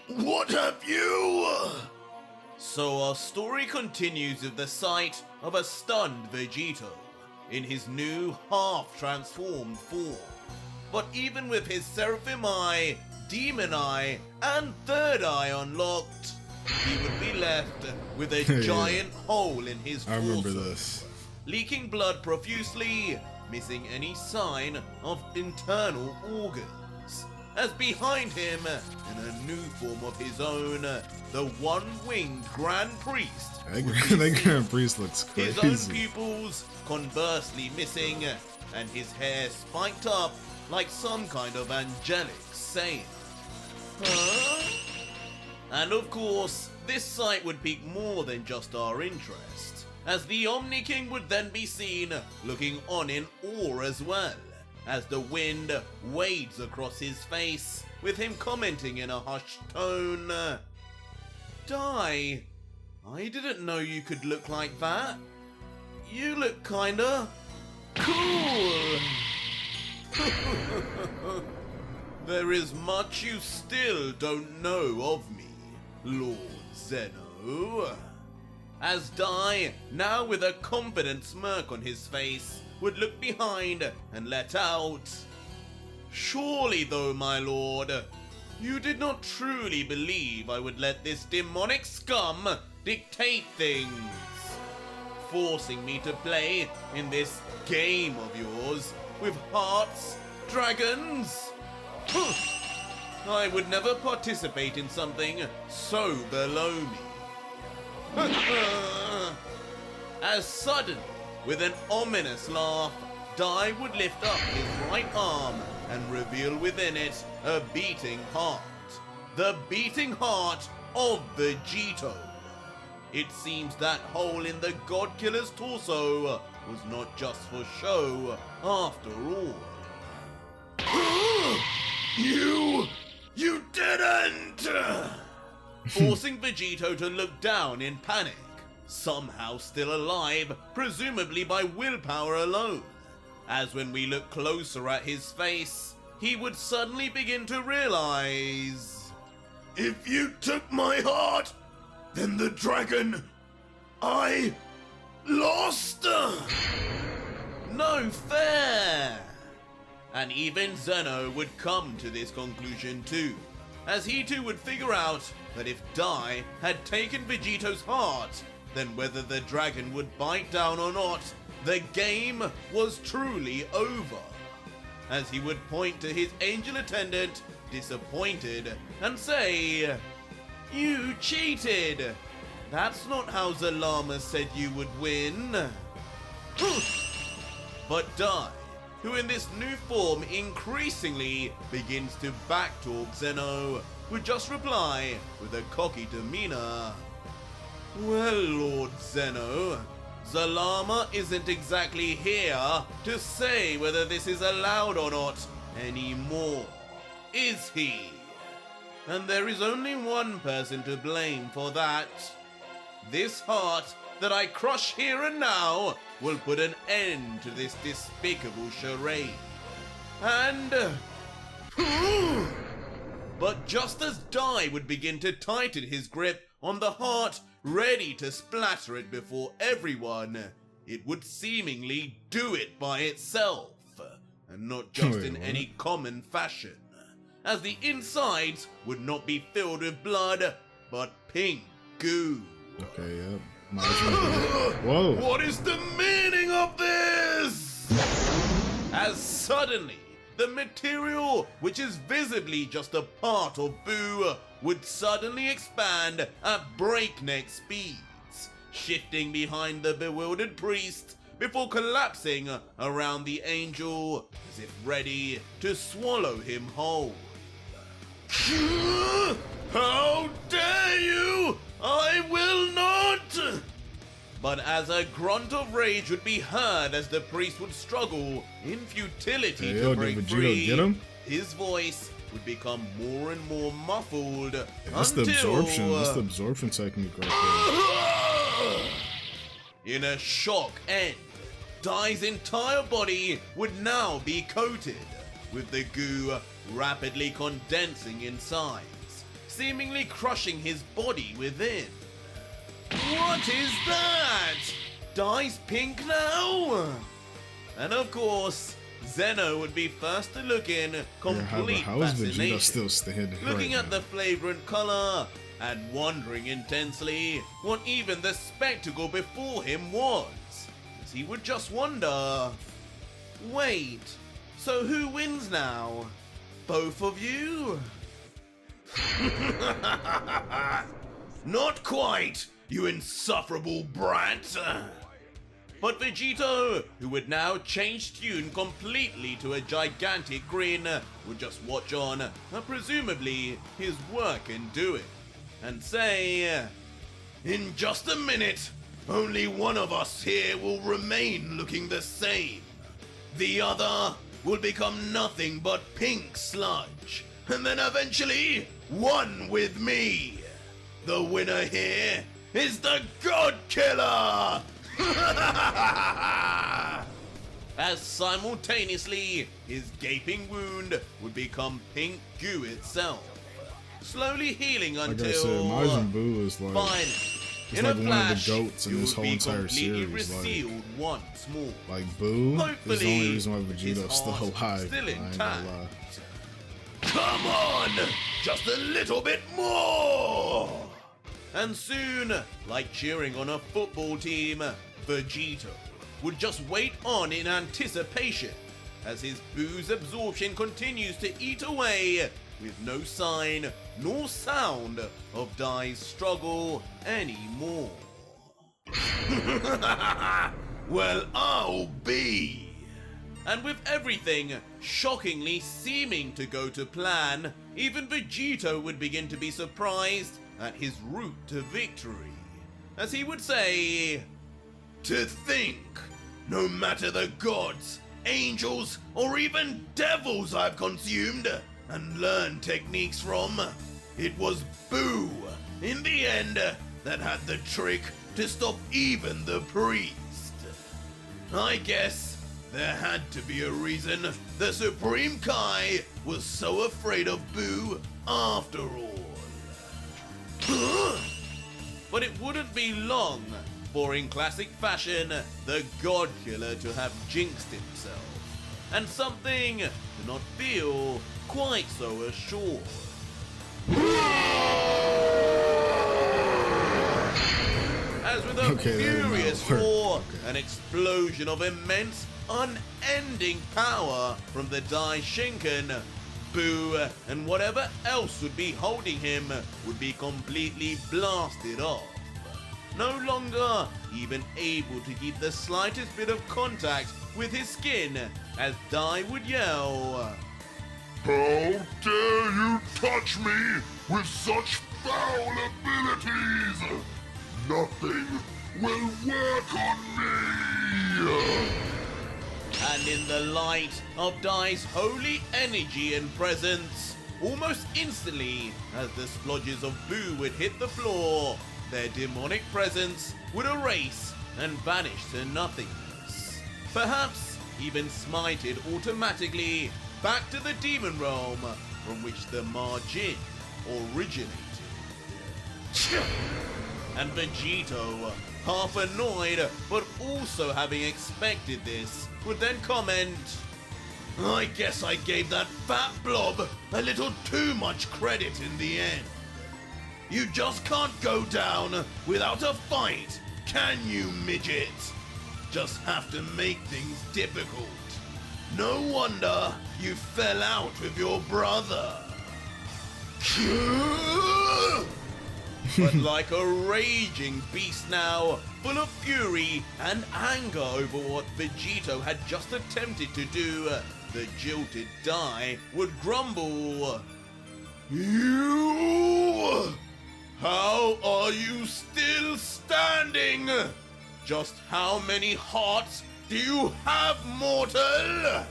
What have you? So our story continues with the sight of a stunned Vegito in his new half-transformed form. But even with his Seraphim Eye, Demon Eye, and Third Eye unlocked, he would be left with a giant hole in his torso. I remember this. Leaking blood profusely, missing any sign of internal organs. As behind him, in a new form of his own, the one-winged Grand Priest. That Grand Priest looks crazy. His own pupils conversely missing, and his hair spiked up like some kind of angelic saint. Huh? And of course, this sight would pique more than just our interest, as the Omni King would then be seen looking on in awe as well, as the wind wades across his face, with him commenting in a hushed tone, "Dai, I didn't know you could look like that. You look kinda cool." There is much you still don't know of me, Lord Zeno. As Dai, now with a confident smirk on his face, would look behind and let out, "Surely though, my lord, you did not truly believe I would let this demonic scum dictate things, forcing me to play in this game of yours with hearts, dragons? I would never participate in something so below me." As suddenly, with an ominous laugh, Dai would lift up his right arm and reveal within it a beating heart. The beating heart of Vegito. It seems that hole in the God Killer's torso was not just for show after all. You didn't! Forcing Vegito to look down in panic, somehow still alive, presumably by willpower alone. As when we look closer at his face, he would suddenly begin to realize, If you took my heart, then the dragon, I lost! no fair! And even Zeno would come to this conclusion too, as he too would figure out that if Dai had taken Vegito's heart, then whether the dragon would bite down or not, the game was truly over. As he would point to his angel attendant, disappointed, and say, "You cheated! That's not how Zalama said you would win." But Dai, who in this new form increasingly begins to backtalk Zeno, would just reply with a cocky demeanor, "Well, Lord Zeno, Zalama isn't exactly here to say whether this is allowed or not anymore, is he? And there is only one person to blame for that. This heart that I crush here and now will put an end to this despicable charade. And..." But just as Dai would begin to tighten his grip on the heart, ready to splatter it before everyone, it would seemingly do it by itself, and not just in any common fashion, as the insides would not be filled with blood, but pink goo. Okay, yeah. Whoa. What is the meaning of this? As suddenly, the material, which is visibly just a part of Boo, would suddenly expand at breakneck speeds, shifting behind the bewildered priest before collapsing around the angel as if ready to swallow him whole. How dare you! I will not! But as a grunt of rage would be heard as the priest would struggle in futility to break free, get him? his voice would become more and more muffled That's the absorption. That's the absorption technique right there. In a shock end, Dai's entire body would now be coated, with the goo rapidly condensing in size, seemingly crushing his body within. What is that? Dai's pink now? And of course, Zeno would be first to look in complete how is Vegeta fascination, still standing looking right at now? the flagrant color and wondering intensely what even the spectacle before him was, as he would just wonder, wait, so who wins now? Both of you? Not quite, you insufferable brat! But Vegito, who would now change tune completely to a gigantic grin, would just watch on, presumably his work in doing, and say, In just a minute, only one of us here will remain looking the same. The other will become nothing but pink sludge, and then eventually one with me. The winner here is the God Killer! as simultaneously his gaping wound would become pink goo itself, slowly healing Like until I said, Majin Buu is like, finally, he's in like a one flash, of the goats in it this would whole be entire completely series. Like, resealed once more. Buu is the Hopefully, only reason why his Vegeto's still heart alive. still I ain't intact. gonna lie. Come on! Just a little bit more! And soon, like cheering on a football team, Vegito would just wait on in anticipation as his Buu's absorption continues to eat away with no sign nor sound of Dai's struggle anymore. Well, I'll be! And with everything shockingly seeming to go to plan, even Vegito would begin to be surprised at his route to victory, as he would say, To think, no matter the gods, angels, or even devils I've consumed and learned techniques from, it was Buu, in the end, that had the trick to stop even the priest. I guess there had to be a reason the Supreme Kai was so afraid of Buu after all. but it wouldn't be long for, in classic fashion, the God Killer to have jinxed himself, and something to not feel quite so assured. As with a furious roar, an explosion of immense, unending power from the Dai Shinken, Buu and whatever else would be holding him would be completely blasted off. No longer even able to keep the slightest bit of contact with his skin, as Dai would yell, How dare you touch me with such foul abilities! Nothing will work on me! and in the light of Dai's holy energy and presence, almost instantly, as the splodges of Buu would hit the floor, their demonic presence would erase and vanish to nothingness. Perhaps even smited automatically back to the demon realm from which the Margin originated. And Vegito, half annoyed but also having expected this, would then comment, I guess I gave that fat blob a little too much credit in the end. You just can't go down without a fight, can you, midget? Just have to make things difficult. No wonder you fell out with your brother. but like a raging beast now, full of fury and anger over what Vegito had just attempted to do, the jilted Dai would grumble, You! How are you still standing? Just how many hearts do you have, mortal?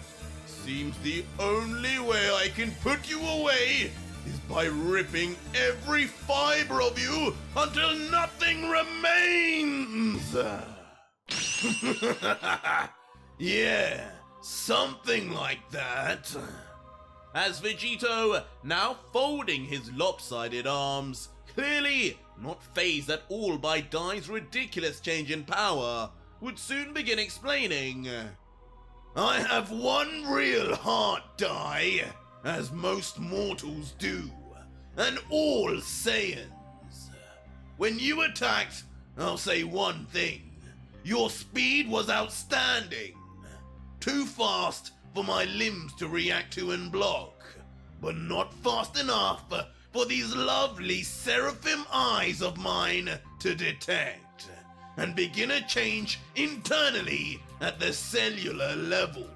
Seems the only way I can put you away is by ripping every fiber of you until nothing remains. Yeah, something like that. as Vegito, now folding his lopsided arms, clearly not fazed at all by Dai's ridiculous change in power, would soon begin explaining. I have one real heart, Dai, as most mortals do, and all Saiyans. When you attacked, I'll say one thing. Your speed was outstanding. Too fast for my limbs to react to and block, but not fast enough for these lovely seraphim eyes of mine to detect and begin a change internally at the cellular level.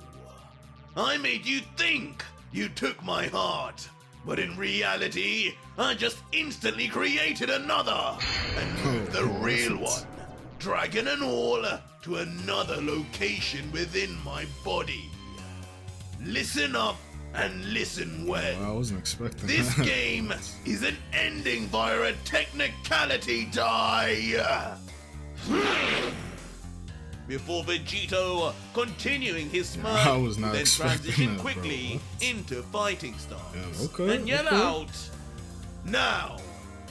I made you think you took my heart, but in reality, I just instantly created another and moved the real one, dragon and all, to another location within my body. Listen up and listen well. I wasn't expecting This that. game is an ending via a technicality, Die. Before Vegito continuing his smirk, I was not then expecting transition that, quickly bro. into fighting stance Yeah, okay, and yell okay. out, Now,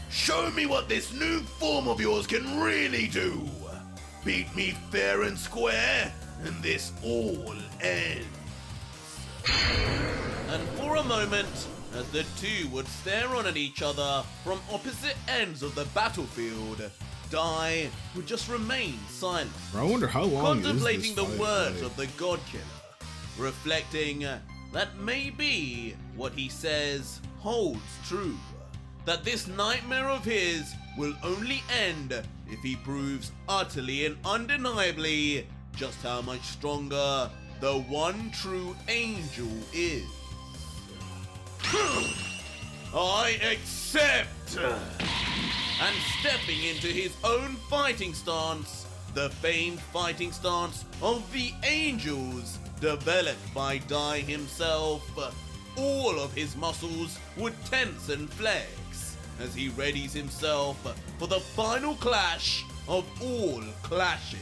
show me what this new form of yours can really do. Beat me fair and square, and this all ends. and for a moment, as the two would stare on at each other from opposite ends of the battlefield, Dai would just remain silent, Bro, I wonder how long contemplating is the this fight, words like? of the God Killer, reflecting that maybe what he says holds true, that this nightmare of his will only end if he proves utterly and undeniably just how much stronger the one true angel is. I accept! And stepping into his own fighting stance, the famed fighting stance of the angels, developed by Dai himself, all of his muscles would tense and flex as he readies himself for the final clash of all clashes.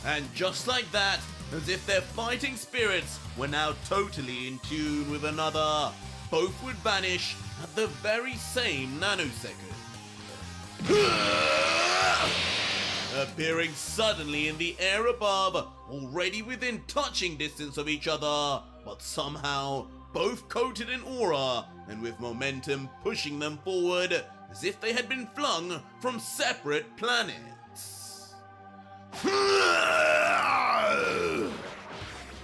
And just like that, as if their fighting spirits were now totally in tune with another, both would vanish at the very same nanosecond. Appearing suddenly in the air above, already within touching distance of each other, but somehow both coated in aura and with momentum pushing them forward as if they had been flung from separate planets.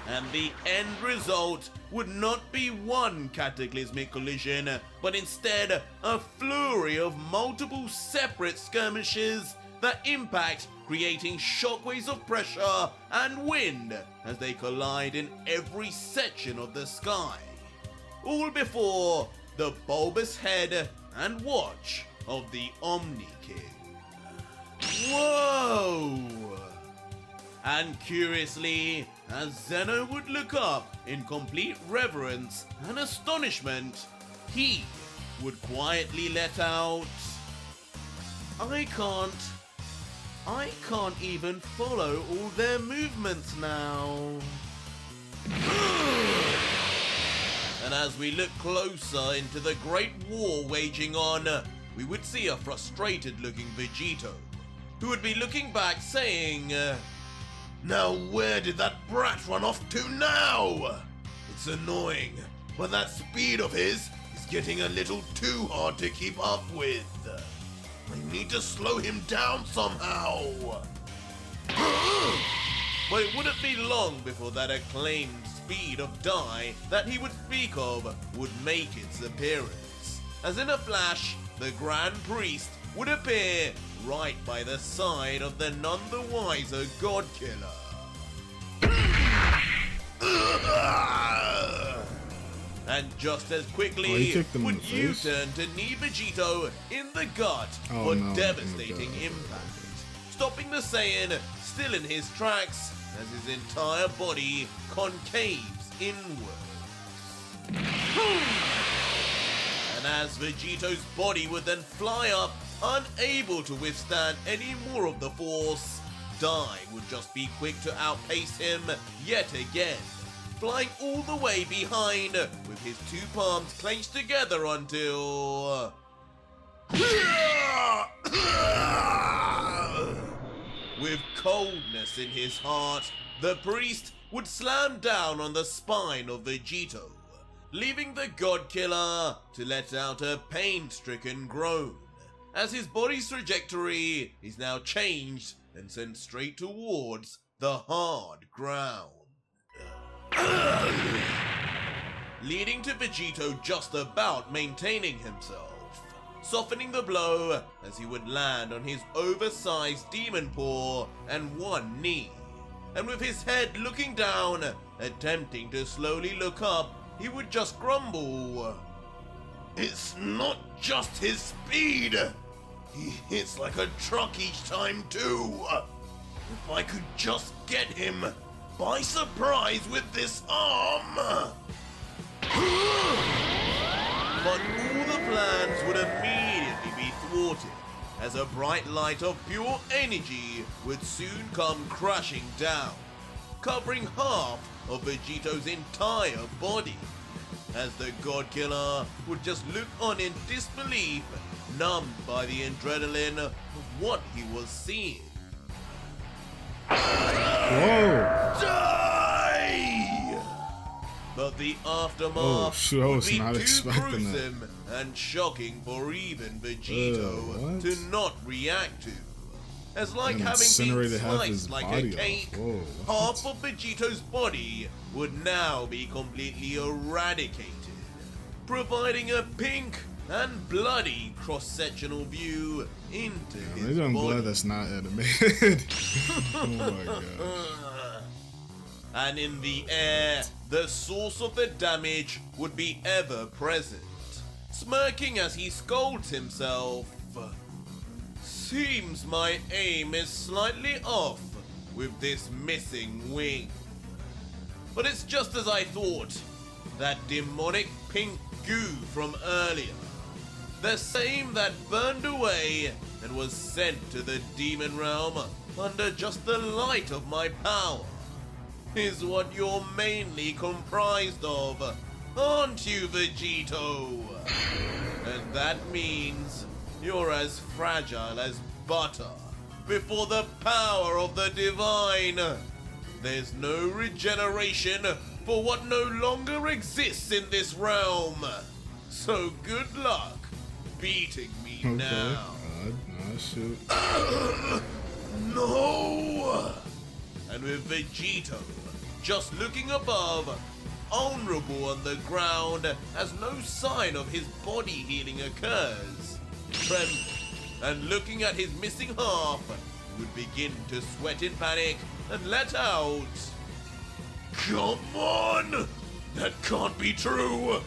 And the end result would not be one cataclysmic collision, but instead a flurry of multiple separate skirmishes that impact, creating shockwaves of pressure and wind as they collide in every section of the sky. All before the bulbous head and watch of the Omni King. Whoa! And curiously, as Zeno would look up in complete reverence and astonishment, he would quietly let out, I can't even follow all their movements now. And as we look closer into the great war waging on, we would see a frustrated looking Vegito, who would be looking back saying, Now where did that brat run off to now? It's annoying, but that speed of his is getting a little too hard to keep up with. I need to slow him down somehow. But it wouldn't be long before that acclaimed speed of Dai that he would speak of would make its appearance, as in a flash, the Grand Priest would appear right by the side of the none the wiser God Killer. And just as Oh, quickly he kicked him in would the face? U-turn to knee Vegito in the gut Oh, for no, in the devastating gut. impact, stopping the Saiyan still in his tracks as his entire body concaves inwards. And as Vegito's body would then fly up, unable to withstand any more of the force, Dai would just be quick to outpace him yet again, flying all the way behind with his two palms clenched together until... With coldness in his heart, the priest would slam down on the spine of Vegito, leaving the God Killer to let out a pain-stricken groan, as his body's trajectory is now changed and sent straight towards the hard ground. Leading to Vegito just about maintaining himself, softening the blow as he would land on his oversized demon paw and one knee. And with his head looking down, attempting to slowly look up, he would just grumble. It's not just his speed. He hits like a truck each time too. If I could just get him by surprise with this arm. But all the plans would immediately be thwarted, as a bright light of pure energy would soon come crashing down, covering half of Vegito's entire body, as the God Killer would just look on in disbelief, numbed by the adrenaline of what he was seeing. Whoa! Die! But the aftermath Oh, shoot, I would was be not too expecting that. gruesome and shocking for even Vegito what? to not react to. As like And having been incinerated half his sliced like body a off. cake, Whoa, half of Vegito's body would now be completely eradicated, providing a pink and bloody cross-sectional view into his Maybe I'm body. glad that's not animated. Oh my god. And in the air, the source of the damage would be ever present, smirking as he scolds himself. Seems my aim is slightly off with this missing wing. But it's just as I thought. That demonic pink goo from earlier, the same that burned away and was sent to the demon realm under just the light of my power, is what you're mainly comprised of, aren't you, Vegito? And that means you're as fragile as butter before the power of the divine. There's no regeneration for what no longer exists in this realm. So good luck beating me Okay. now. Shoot. No! And with Vegito just looking above, vulnerable on the ground as no sign of his body healing occurs, trembling and looking at his missing half, would begin to sweat in panic and let out. Come on! That can't be true!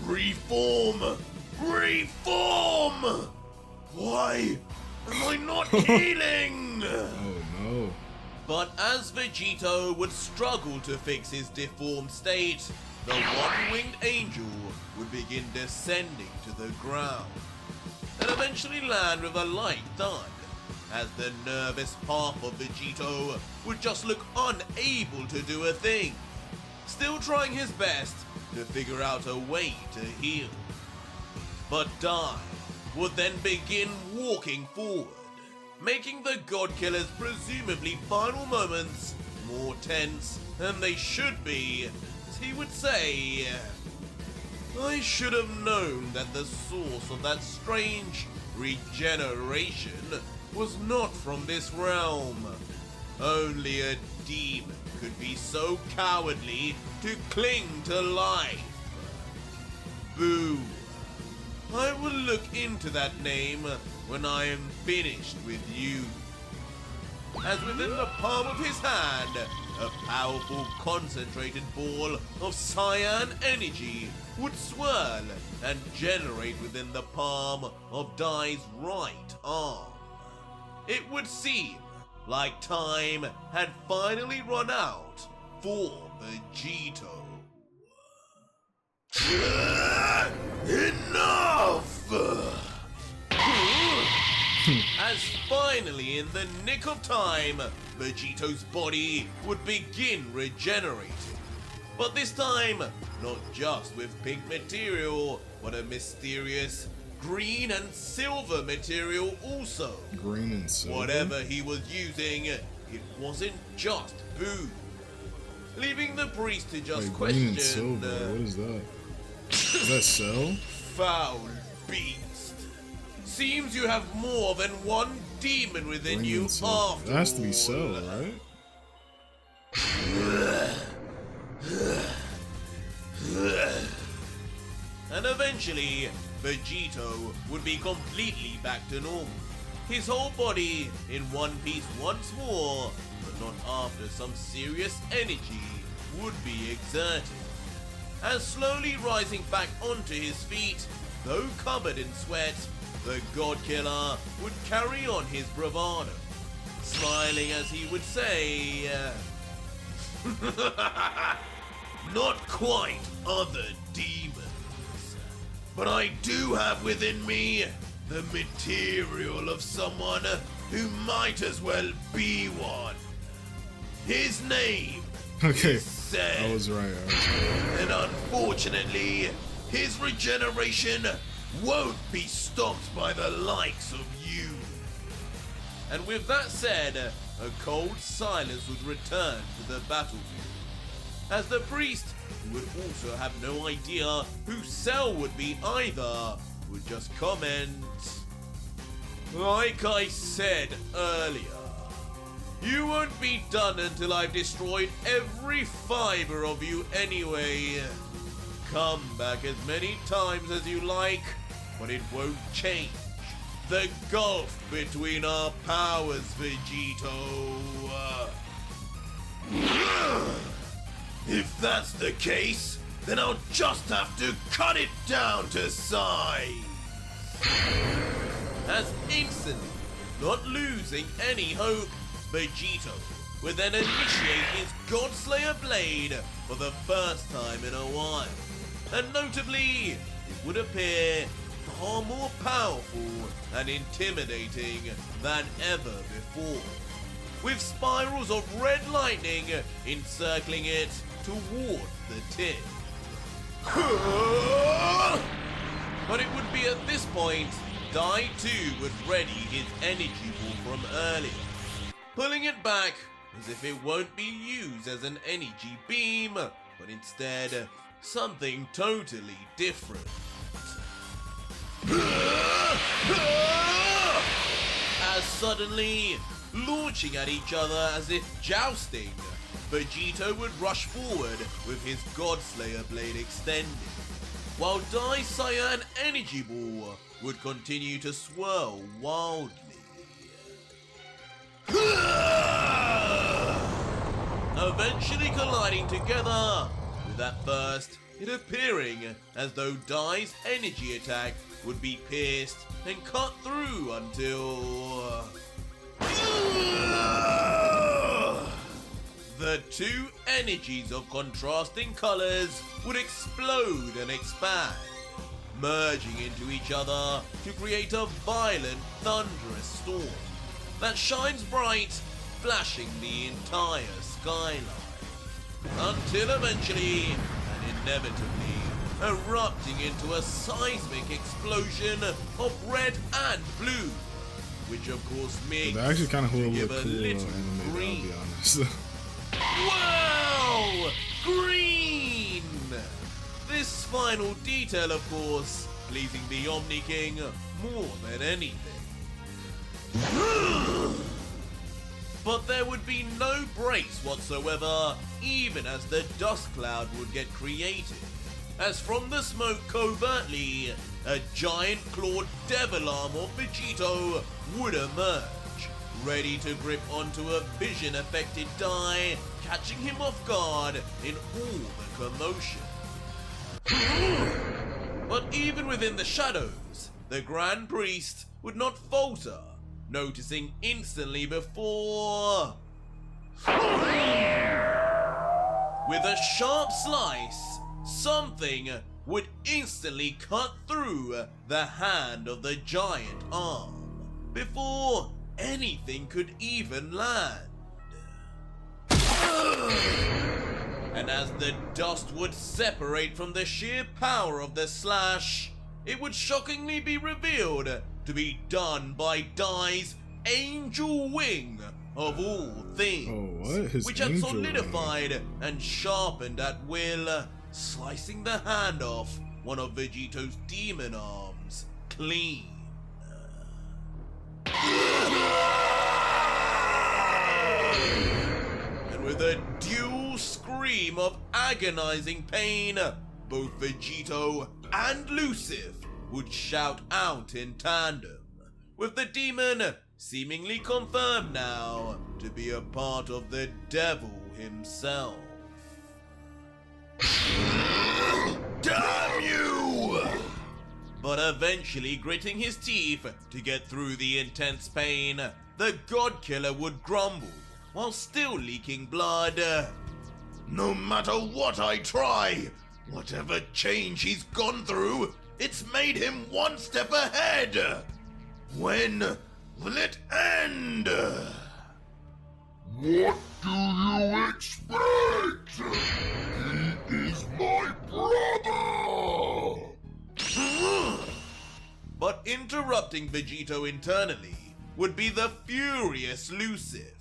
Reform! Reform! Why am I not healing? Oh no. But as Vegito would struggle to fix his deformed state, the one-winged angel would begin descending to the ground, and eventually land with a light thud, as the nervous half of Vegito would just look unable to do a thing, still trying his best to figure out a way to heal. But Dai would then begin walking forward, making the God Killer's presumably final moments more tense than they should be, as he would say, I should have known that the source of that strange regeneration was not from this realm. Only a demon could be so cowardly to cling to life. Boo. I will look into that name when I am finished with you. As within the palm of his hand, a powerful concentrated ball of cyan energy would swirl and generate within the palm of Dai's right arm. It would seem like time had finally run out for Vegito. Enough! As finally, in the nick of time, Vegito's body would begin regenerating. But this time, not just with pink material, but a mysterious green and silver material also. Green and silver? Whatever he was using, it wasn't just Boo. Leaving the priest to just Wait, question... green and silver, what is that? Is that Cell? Foul beast. Seems you have more than one demon within Green you and silver. after It has to be all. Cell, right? And eventually, Vegito would be completely back to normal. His whole body in one piece once more, but not after some serious energy would be exerted. As slowly rising back onto his feet, though covered in sweat, the God Killer would carry on his bravado, smiling as he would say, Not quite other demons, but I do have within me the material of someone who might as well be one. His name Okay, is Seth. I was right. And unfortunately, his regeneration won't be stopped by the likes of you. and with that said, a cold silence would return to the battlefield. As the priest, who would also have no idea who Cell would be either, would just comment, like I said earlier, you won't be done until I've destroyed every fiber of you anyway. Come back as many times as you like, but it won't change the gulf between our powers, Vegito. If that's the case, then I'll just have to cut it down to size. As instantly, not losing any hope, Vegito would then initiate his godslayer blade for the first time in a while. And notably, it would appear far more powerful and intimidating than ever before, with spirals of red lightning encircling it toward the tip. But it would be at this point Dai too would ready his energy ball from earlier, pulling it back as if it won't be used as an energy beam, but instead something totally different. As suddenly, launching at each other as if jousting, Vegito would rush forward with his Godslayer blade extended, while Dai Cyan Energy Ball would continue to swirl wildly. Eventually colliding together, with at first it appearing as though Dai's energy attack would be pierced and cut through until... the two energies of contrasting colors would explode and expand, merging into each other to create a violent, thunderous storm that shines bright, flashing the entire skyline, until eventually, and inevitably, erupting into a seismic explosion of red and blue, which of course makes That actually kind of to look give cool a little animated, I'll green. be honest. Wow! Green! This final detail, of course, pleasing the Omni King more than anything. But there would be no breaks whatsoever, even as the dust cloud would get created, as from the smoke covertly, a giant clawed devil arm of Vegito would emerge, ready to grip onto a vision-affected Dai, catching him off guard in all the commotion. But even within the shadows, the Grand Priest would not falter, noticing instantly before... With a sharp slice, something would instantly cut through the hand of the giant arm, before anything could even land. And as the dust would separate from the sheer power of the slash, it would shockingly be revealed to be done by Dai's angel wing of all things, Oh, what? His which had angel solidified and sharpened at will, slicing the hand off one of Vegito's demon arms clean. And with a dual scream of agonizing pain, both Vegito and Lucif would shout out in tandem, with the demon seemingly confirmed now to be a part of the devil himself. Damn you! But eventually gritting his teeth to get through the intense pain, the God Killer would grumble while still leaking blood. No matter what I try, whatever change he's gone through, it's made him one step ahead. When will it end? What do you expect? He is my brother! But interrupting Vegito internally would be the furious Lucif,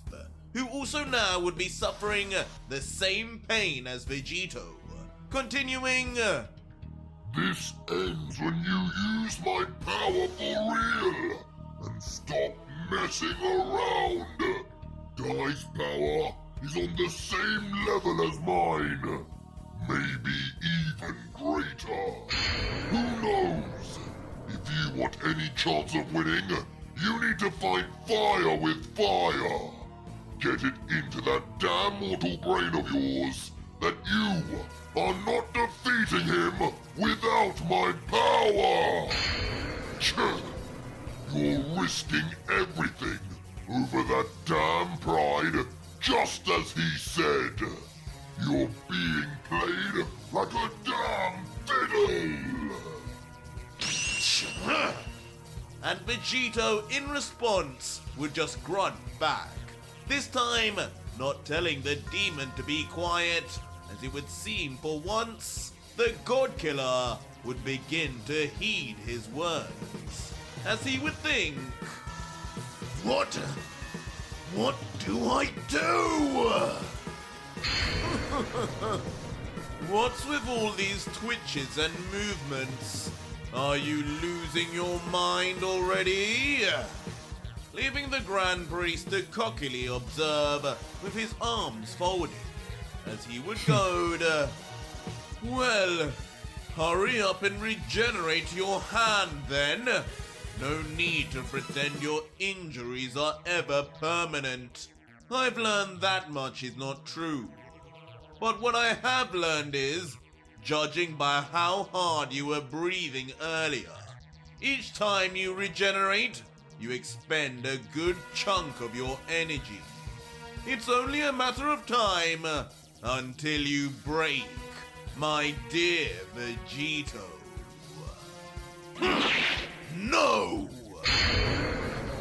who also now would be suffering the same pain as Vegito, continuing, This ends when you use my power for real and stop messing around. Dai's power is on the same level as mine, maybe even greater. Who knows? If you want any chance of winning, you need to fight fire with fire. Get it into that damn mortal brain of yours that you are not defeating him without my power. You're risking everything over that damn pride, just as he said. You're being played like a damn fiddle. and Vegito in response would just grunt back, this time not telling the demon to be quiet, as it would seem for once the God Killer would begin to heed his words, as he would think, What do I do? what's with all these twitches and movements? Are you losing your mind already? Leaving the Grand Priest to cockily observe with his arms folded, as he would goad, well, hurry up and regenerate your hand then. No need to pretend your injuries are ever permanent. I've learned that much is not true. But what I have learned is, judging by how hard you were breathing earlier, each time you regenerate, you expend a good chunk of your energy. It's only a matter of time until you break, my dear Vegito. No!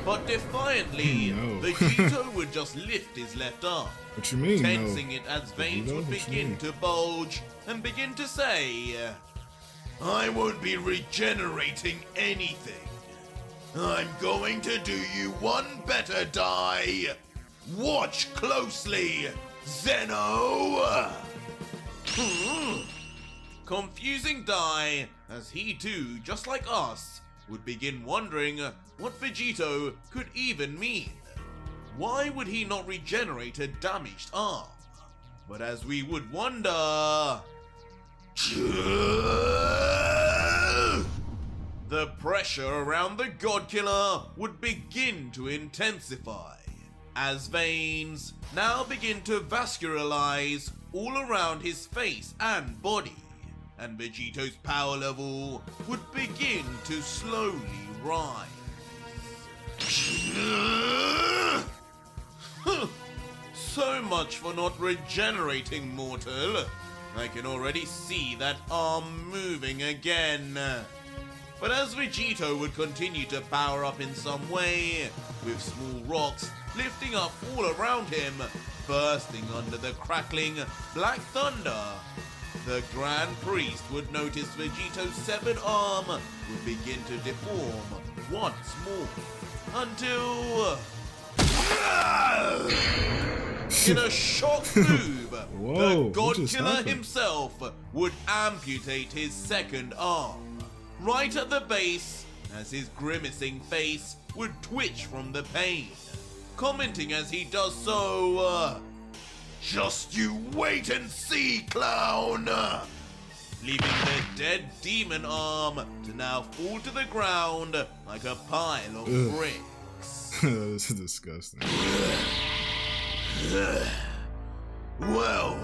But defiantly, No. Vegito would just lift his left arm, What you mean, tensing no? it as veins Vegito? would What you begin mean? to bulge and begin to say, I won't be regenerating anything. I'm going to do you one better, Dai. Watch closely, Zeno! confusing Dai, as he too, just like us, would begin wondering what Vegito could even mean. Why would he not regenerate a damaged arm? But as we would wonder, the pressure around the God Killer would begin to intensify, as veins now begin to vascularize all around his face and body, and Vegito's power level would begin to slowly rise. So much for not regenerating, mortal. I can already see that arm moving again. But as Vegito would continue to power up in some way, with small rocks lifting up all around him, bursting under the crackling black thunder, the Grand Priest would notice Vegito's severed arm would begin to deform once more, until... in a shock move, the God Killer himself would amputate his second arm, right at the base, as his grimacing face would twitch from the pain, commenting as he does so, "Just you wait and see, clown!" leaving the dead demon arm to now fall to the ground like a pile of bricks. This is disgusting. Well,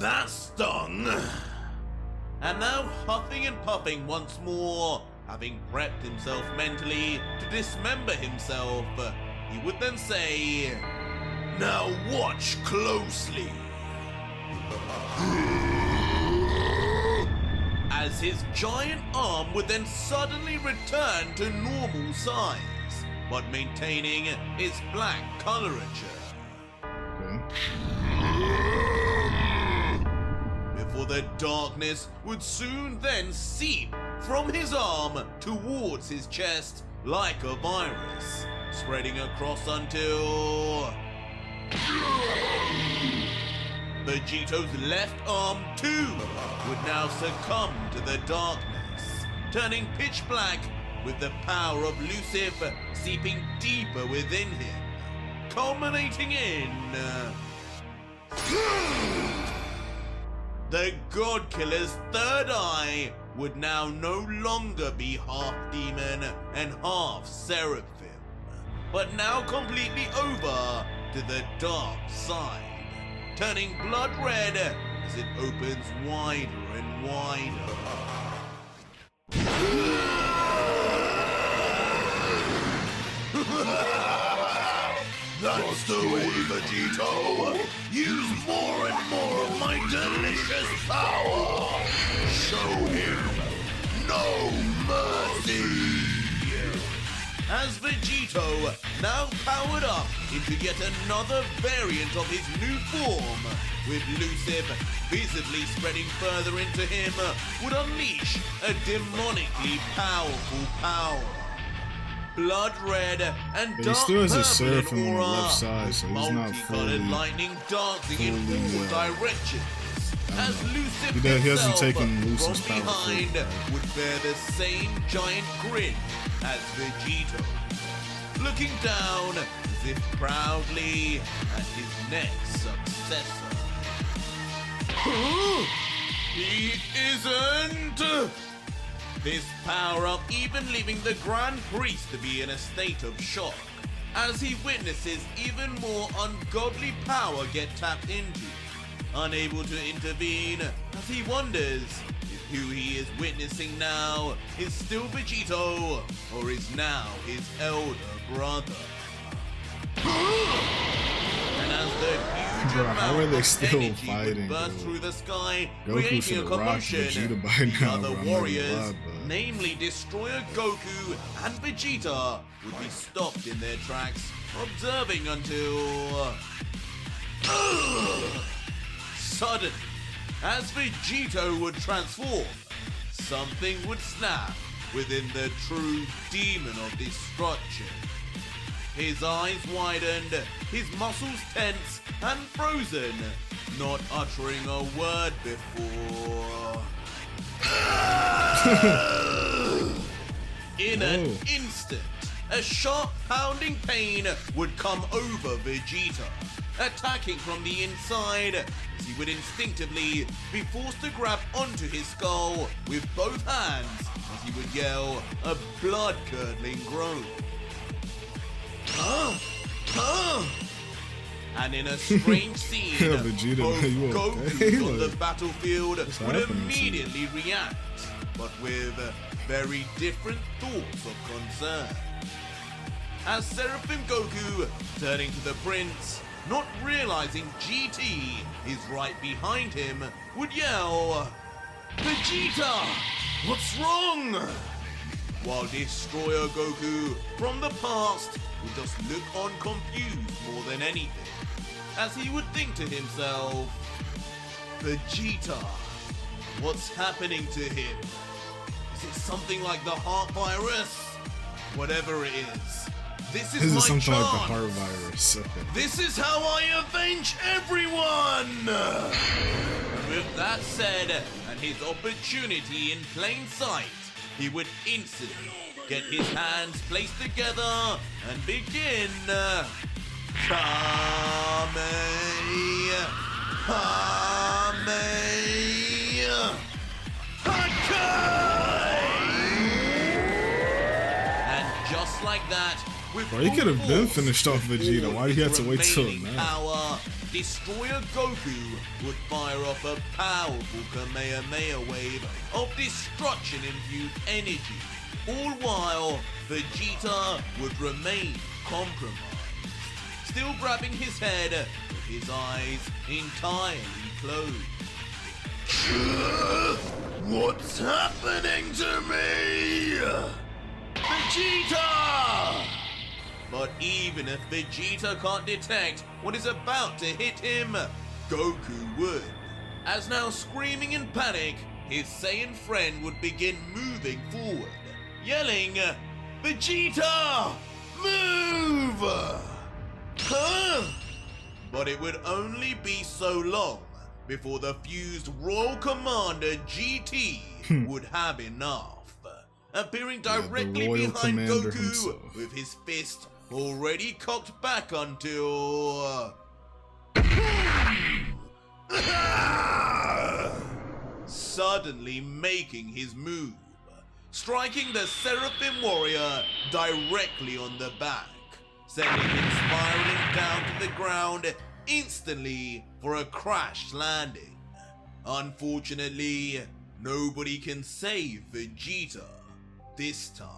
that stung. And now huffing and puffing once more, having prepped himself mentally to dismember himself, he would then say, "Now watch closely." as his giant arm would then suddenly return to normal size, but maintaining its black colorature. Before the darkness would soon then seep from his arm towards his chest like a virus, spreading across until... Vegito's left arm too would now succumb to the darkness, turning pitch black with the power of Lucif seeping deeper within him, culminating in... the God Killer's third eye would now no longer be half demon and half seraphim, but now completely over to the dark side, turning blood red as it opens wider and wider. That's the way, Vegito. Use more and more of my delicious power. Show him no mercy. As Vegito, now powered up into yet another variant of his new form, with Lucif visibly spreading further into him, would unleash a demonically powerful power. Blood red and But he dark still has a purple seraphim in on the aura, left side, so with he's not multicolored fully- lightning dancing in all directions. As Lucif He hasn't himself taken from Lucif's power behind fully, right? would bear the same giant grin as Vegito, looking down as if proudly at his next successor. He isn't! This power-up even leaving the Grand Priest to be in a state of shock, as he witnesses even more ungodly power get tapped into, unable to intervene as he wonders if who he is witnessing now is still Vegito or is now his elder brother. And as the huge Bro, how are amount they of still energy fighting, would burst bro? through the sky, Goku creating a should've rocked commotion, Vegeta by the now, other bro, I'm not gonna warriors, lie, but- namely Destroyer Goku and Vegeta, would be stopped in their tracks, observing until... Suddenly, as Vegito would transform, something would snap within the true demon of destruction. His eyes widened, his muscles tense and frozen, not uttering a word before... In an instant, a sharp pounding pain would come over Vegeta, attacking from the inside as he would instinctively be forced to grab onto his skull with both hands as he would yell a blood-curdling groan. And in a strange scene, Yeah, Vegeta, both you Gokus okay? on the Like, battlefield would happening to you? immediately react, but with very different thoughts of concern. As Seraphim Goku, turning to the Prince, not realizing GT is right behind him, would yell, "Vegeta, what's wrong?" while Destroyer Goku from the past would just look on confused more than anything, as he would think to himself, Vegeta, what's happening to him? Is it something like the heart virus? Whatever it is, this is my something chance. like the heart virus. Okay. This is how I avenge everyone! And with that said, and his opportunity in plain sight, he would instantly get his hands placed together and begin and just like that, with Bro, he could have been force, finished off Vegeta. Why do you have to wait till remaining now? power, Destroyer Goku would fire off a powerful Kamehameha wave of destruction-infused energy, all while Vegeta would remain compromised, still grabbing his head with his eyes entirely closed. What's happening to me? Vegeta! But even if Vegeta can't detect what is about to hit him, Goku would. As now screaming in panic, his Saiyan friend would begin moving forward, yelling, Vegeta! Move! Huh? But it would only be so long before the fused Royal Commander GT would have enough, appearing directly Royal behind Commander Goku himself. with his fist already cocked back until... suddenly making his move, striking the Seraphim warrior directly on the back, sending him spiraling down to the ground instantly for a crash landing. Unfortunately, nobody can save Vegeta this time.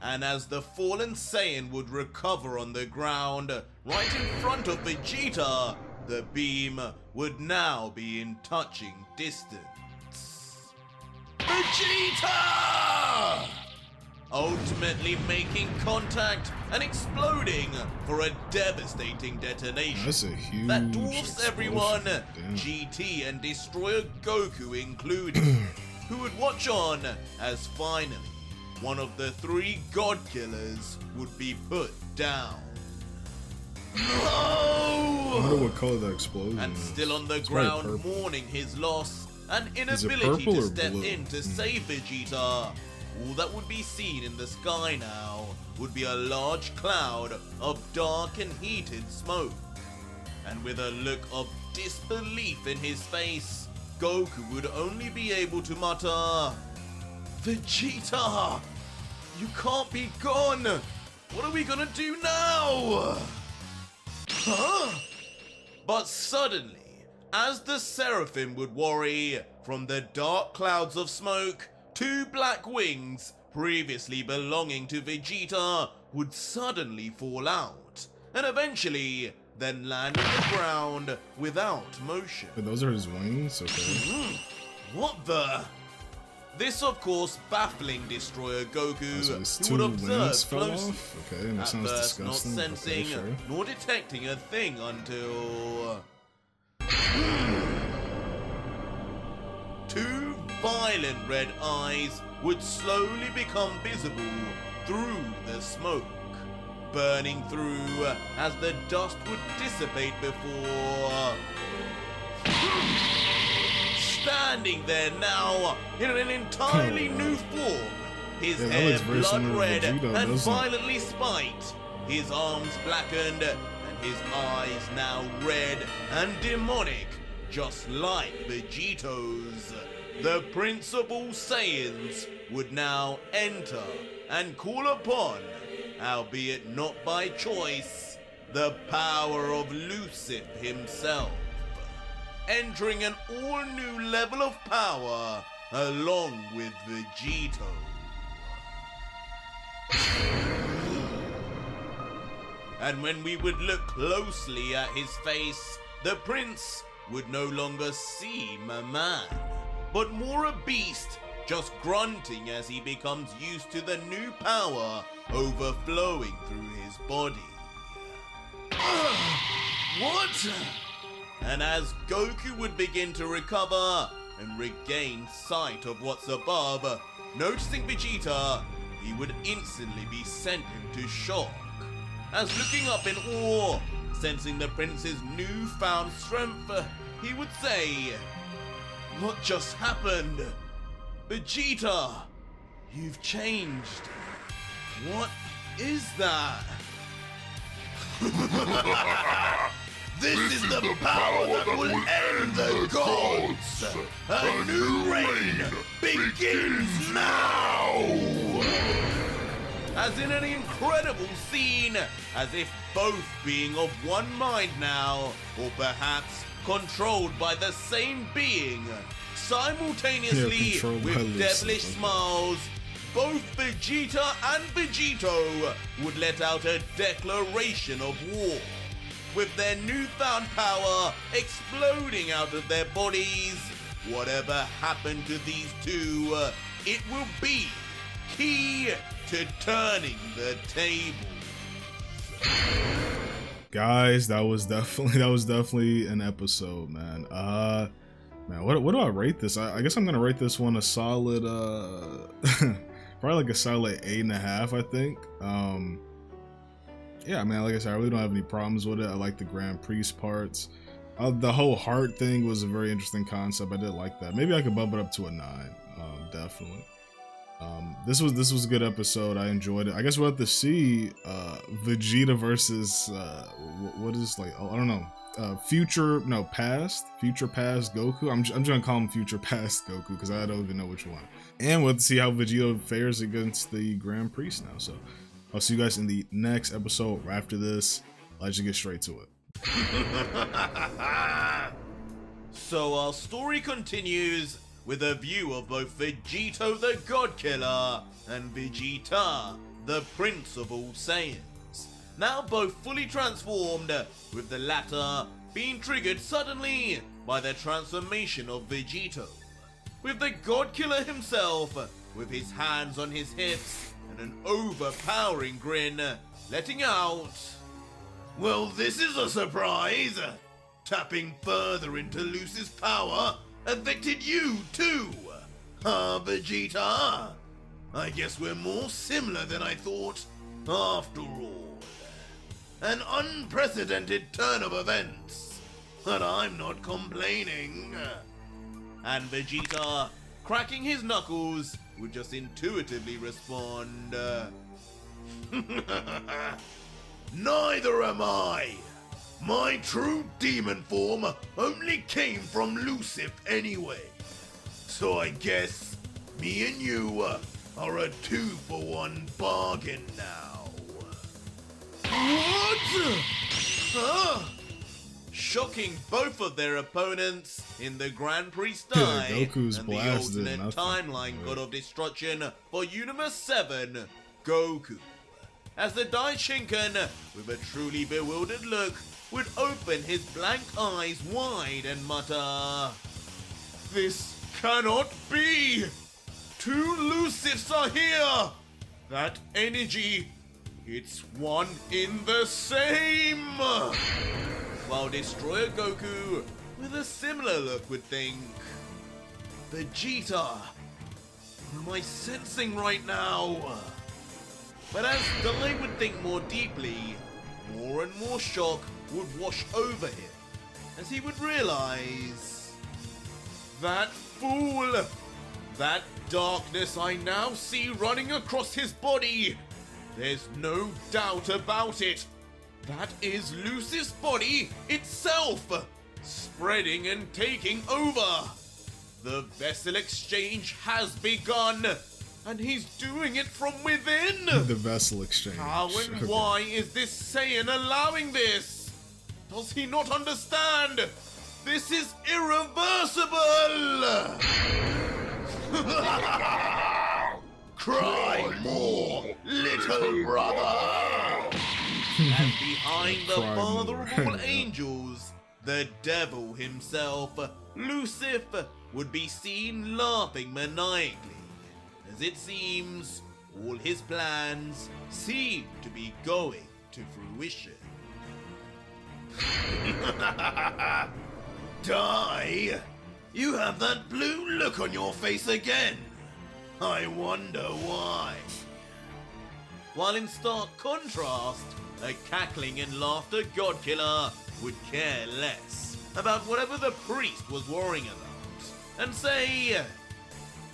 And as the fallen Saiyan would recover on the ground, right in front of Vegeta, the beam would now be in touching distance. Vegeta! Ultimately making contact and exploding for a devastating detonation That's a huge that dwarfs everyone, explosion. Damn. GT and Destroyer Goku included, who would watch on as finally one of the three God Killers would be put down. I wonder what color that explosion And is. still on the It's probably ground purple. mourning his loss and it inability purple to or step blue? in to save Vegeta, all that would be seen in the sky now would be a large cloud of dark and heated smoke. And with a look of disbelief in his face, Goku would only be able to mutter, Vegeta! You can't be gone! What are we gonna do now? Huh? But suddenly, as the Seraphim would worry, from the dark clouds of smoke, two black wings, previously belonging to Vegeta, would suddenly fall out, and eventually then land on the ground without motion. But those are his wings? Okay. What the? This, of course, baffling Destroyer Goku, So his who two would observe wings fell closely, off? Okay, and that at sounds first not disgusting. sensing Okay, sure. nor detecting a thing until... Two violent red eyes would slowly become visible through the smoke, burning through as the dust would dissipate before... Standing there now in an entirely new form, his Yeah, that hair looks very blood similar to red Vegeta, and doesn't it? violently spiked, his arms blackened, and his eyes now red and demonic, just like Vegito's. The Prince of all Saiyans would now enter and call upon, albeit not by choice, the power of Lucif himself, entering an all-new level of power along with Vegito. And when we would look closely at his face, the prince would no longer seem a man, but more a beast, just grunting as he becomes used to the new power overflowing through his body. What? And as Goku would begin to recover and regain sight of what's above, noticing Vegeta, he would instantly be sent into shock. As looking up in awe, sensing the prince's newfound strength, he would say, "What just happened? Vegeta, you've changed. What is that?" This is the power that will end the gods! A new reign begins now! As in an incredible scene, as if both being of one mind now, or perhaps controlled by the same being, simultaneously with devilish smiles, both Vegeta and Vegito would let out a declaration of war, with their newfound power exploding out of their bodies. Whatever happened to these two, it will be key to turning the tables. Guys, that was definitely an episode, man. Man, what do I rate this? I guess I'm gonna rate this one a solid probably like a solid 8.5, I think. Yeah, I mean, like I said, I really don't have any problems with it. I like the Grand Priest parts. The whole heart thing was a very interesting concept. I did like that. Maybe I could bump it up to a 9. Definitely. This was a good episode. I enjoyed it. I guess we'll have to see Vegeta versus what is, like, I don't know, past Goku. I'm just gonna call him future past Goku because I don't even know which one. And we'll have to see how Vegeta fares against the Grand Priest now. So I'll see you guys in the next episode. Right after this, let's just get straight to it. So our story continues with a view of both Vegito the God Killer and Vegeta, the Prince of all Saiyans, now both fully transformed, with the latter being triggered suddenly by the transformation of Vegito, with the God Killer himself, with his hands on his hips and an overpowering grin, letting out, Well, this is a surprise! Tapping further into Lucif's power affected you too! Huh, Vegeta? I guess we're more similar than I thought, after all. An unprecedented turn of events, but I'm not complaining. and Vegeta, cracking his knuckles, would just intuitively respond, Neither am I! My true demon form only came from Lucif anyway. So I guess me and you are a 2-for-1 bargain now. What? shocking both of their opponents in the Grand Priest die Goku's and the blasted, alternate nothing. timeline god of destruction for Universe 7, Goku. As the Daishinkan, with a truly bewildered look, would open his blank eyes wide and mutter, "This cannot be! 2 Lucifs are here! That energy, it's one in the same!" While Destroyer Goku, with a similar look, would think, "Vegeta, what am I sensing right now?" But as Dai would think more deeply, more and more shock would wash over him, as he would realize, that fool! That darkness I now see running across his body! There's no doubt about it! That is Lucif's body itself! Spreading and taking over! The vessel exchange has begun! And he's doing it from within! The vessel exchange. How and why is this Saiyan allowing this? Does he not understand? This is irreversible! Cry more, little brother! And behind the Cry father more. of all angels, the devil himself, Lucif, would be seen laughing maniacally, as it seems all his plans seem to be going to fruition. Die? You have that blue look on your face again. I wonder why. While in stark contrast, a cackling and laughter godkiller would care less about whatever the priest was worrying about, and say,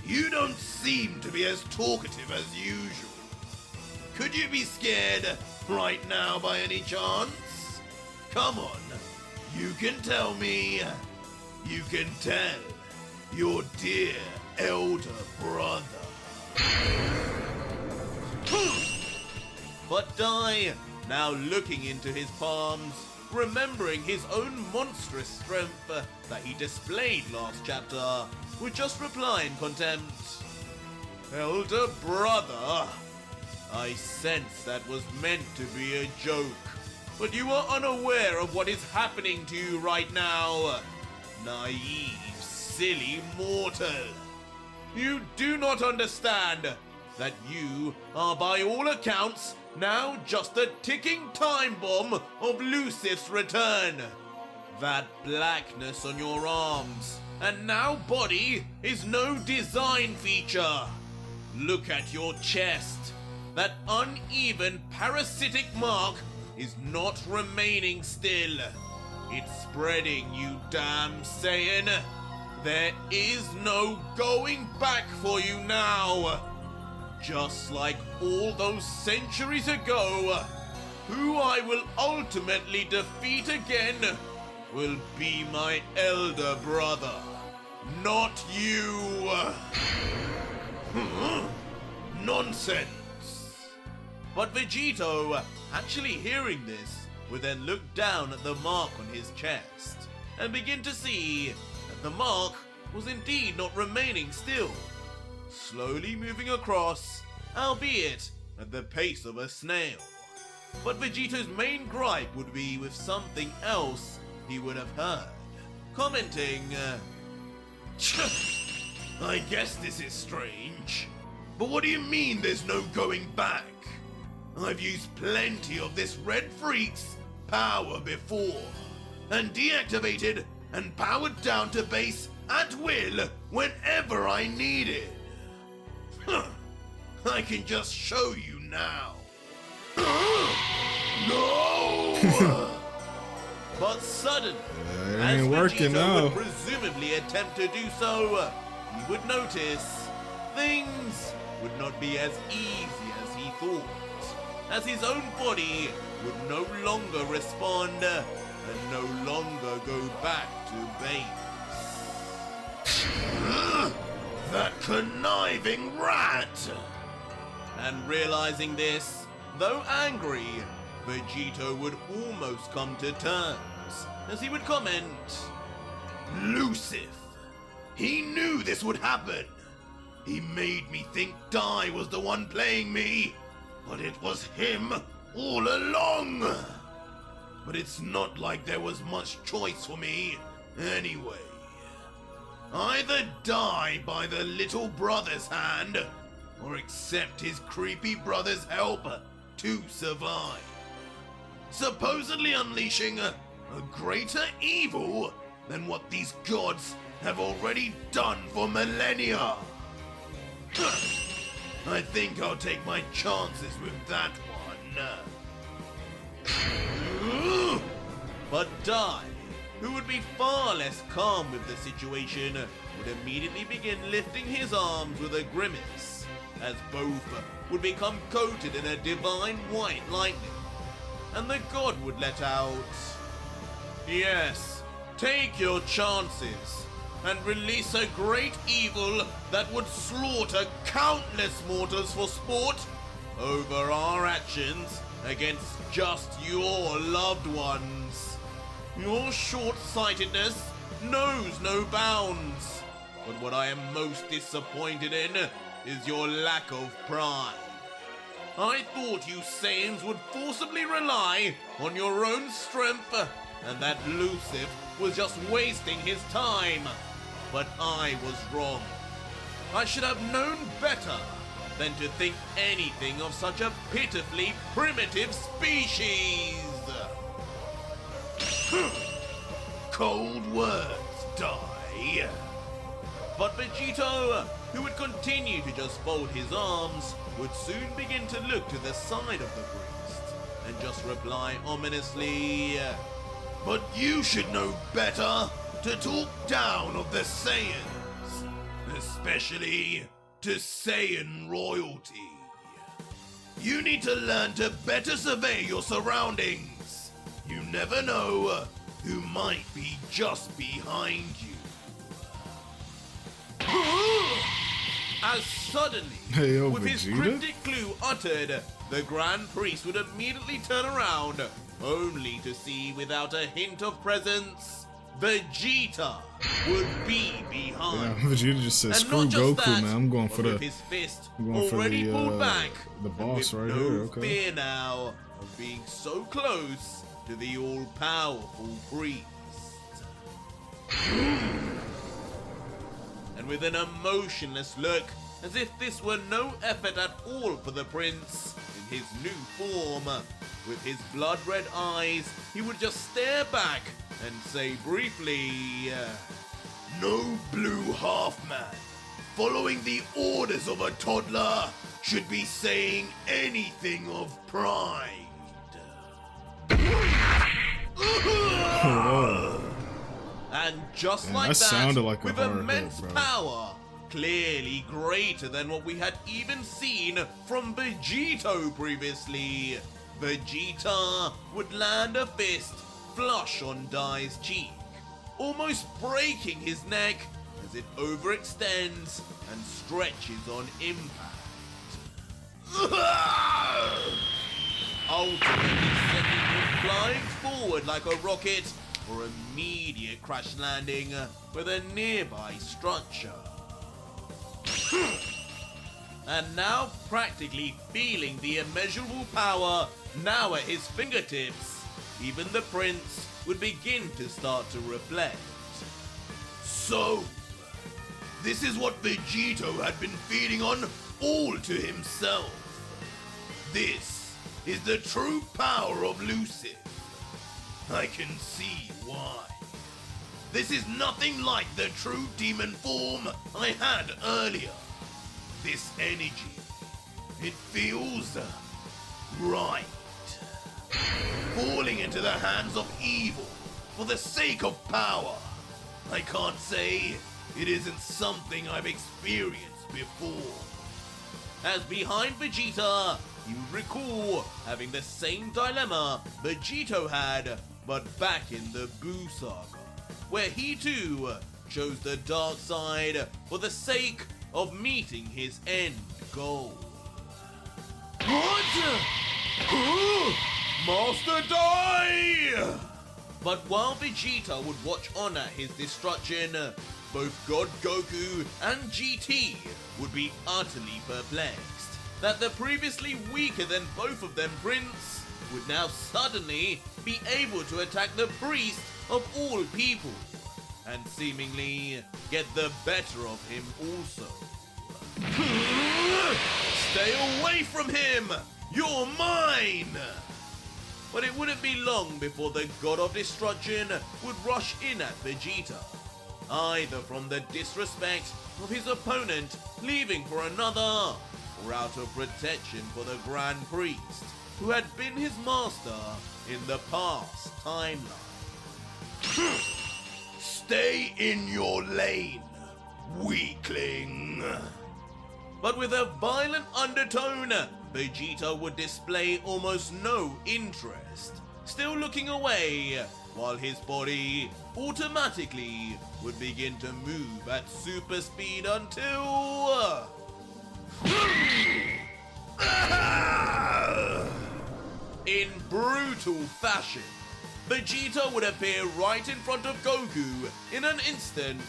You don't seem to be as talkative as usual. Could you be scared right now by any chance? Come on, you can tell me. You can tell your dear elder brother. But Dai, now looking into his palms, remembering his own monstrous strength that he displayed last chapter, would just reply in contempt, Elder brother, I sense that was meant to be a joke, but you are unaware of what is happening to you right now. Naive, silly mortal. You do not understand that you are by all accounts now just a ticking time bomb of Lucif's return. That blackness on your arms and now body is no design feature. Look at your chest. That uneven parasitic mark is not remaining still. It's spreading, you damn Saiyan. There is no going back for you now. Just like all those centuries ago, who I will ultimately defeat again will be my elder brother, not you. Nonsense. But Vegito, actually hearing this, would then look down at the mark on his chest and begin to see that the mark was indeed not remaining still, slowly moving across, albeit at the pace of a snail. But Vegito's main gripe would be with something else he would have heard, commenting, I guess this is strange. But what do you mean there's no going back? I've used plenty of this red freak's power before, and deactivated and powered down to base at will whenever I need it. I can just show you now. No! But suddenly, It as ain't working Vegito now. would presumably attempt to do so, he would notice things would not be as easy as he thought, as his own body would no longer respond and no longer go back to base. That conniving rat! And realizing this, though angry, Vegito would almost come to terms, as he would comment, Lucif! He knew this would happen! He made me think Dai was the one playing me, but it was him all along! But it's not like there was much choice for me, anyway. Either die by the little brother's hand, or accept his creepy brother's help to survive. Supposedly unleashing a greater evil than what these gods have already done for millennia. I think I'll take my chances with that one. but Dai, who would be far less calm with the situation, would immediately begin lifting his arms with a grimace, as both would become coated in a divine white lightning, and the god would let out, Yes, take your chances, and release a great evil that would slaughter countless mortals for sport over our actions against just your loved ones. Your short-sightedness knows no bounds, but what I am most disappointed in is your lack of pride. I thought you Saiyans would forcibly rely on your own strength and that Lucif was just wasting his time. But I was wrong. I should have known better than to think anything of such a pitifully primitive species. Cold words die. But Vegito, who would continue to just fold his arms, would soon begin to look to the side of the priest and just reply ominously, But you should know better to talk down of the Saiyans, especially to Saiyan royalty. You need to learn to better survey your surroundings. You never know who might be just behind you. As suddenly, Hey, yo, with his Vegeta? cryptic clue uttered, the Grand Priest would immediately turn around, only to see, without a hint of presence, Vegeta would be Yeah, behind. Vegeta just said, And "Screw not just Goku, that, man. I'm going but for with the his fist I'm going for already the, pulled back, the boss with right no here." Okay. fear now of being so close to the all-powerful priest. And with an emotionless look, as if this were no effort at all for the prince, in his new form, with his blood-red eyes, he would just stare back and say briefly, No blue half-man following the orders of a toddler should be saying anything of pride. And just Man, like that sounded like a with hard hit, immense bro. power, clearly greater than what we had even seen from Vegito previously, Vegeta would land a fist flush on Dai's cheek, almost breaking his neck as it overextends and stretches on impact. Ultimately sending him flying forward like a rocket for immediate crash landing with a nearby structure. And now practically feeling the immeasurable power now at his fingertips, even the prince would begin to start to reflect. So, this is what Vegito had been feeding on all to himself. This is the true power of Lucif. I can see why. This is nothing like the true demon form I had earlier. This energy, it feels right. Falling into the hands of evil for the sake of power. I can't say it isn't something I've experienced before. As behind Vegeta, you recall having the same dilemma Vegito had, but back in the Buu Saga, where he too chose the dark side for the sake of meeting his end goal. What? Master Die! But while Vegeta would watch on at his destruction, both God Goku and GT would be utterly perplexed that the previously weaker than both of them prince would now suddenly be able to attack the priest of all people and seemingly get the better of him also. Stay away from him! You're mine! But it wouldn't be long before the God of Destruction would rush in at Vegeta, either from the disrespect of his opponent leaving for another, or out of protection for the Grand Priest, who had been his master in the past timeline. Stay in your lane, weakling. But with a violent undertone, Vegeta would display almost no interest, still looking away, while his body automatically would begin to move at super speed until... In brutal fashion, Vegeta would appear right in front of Goku in an instant,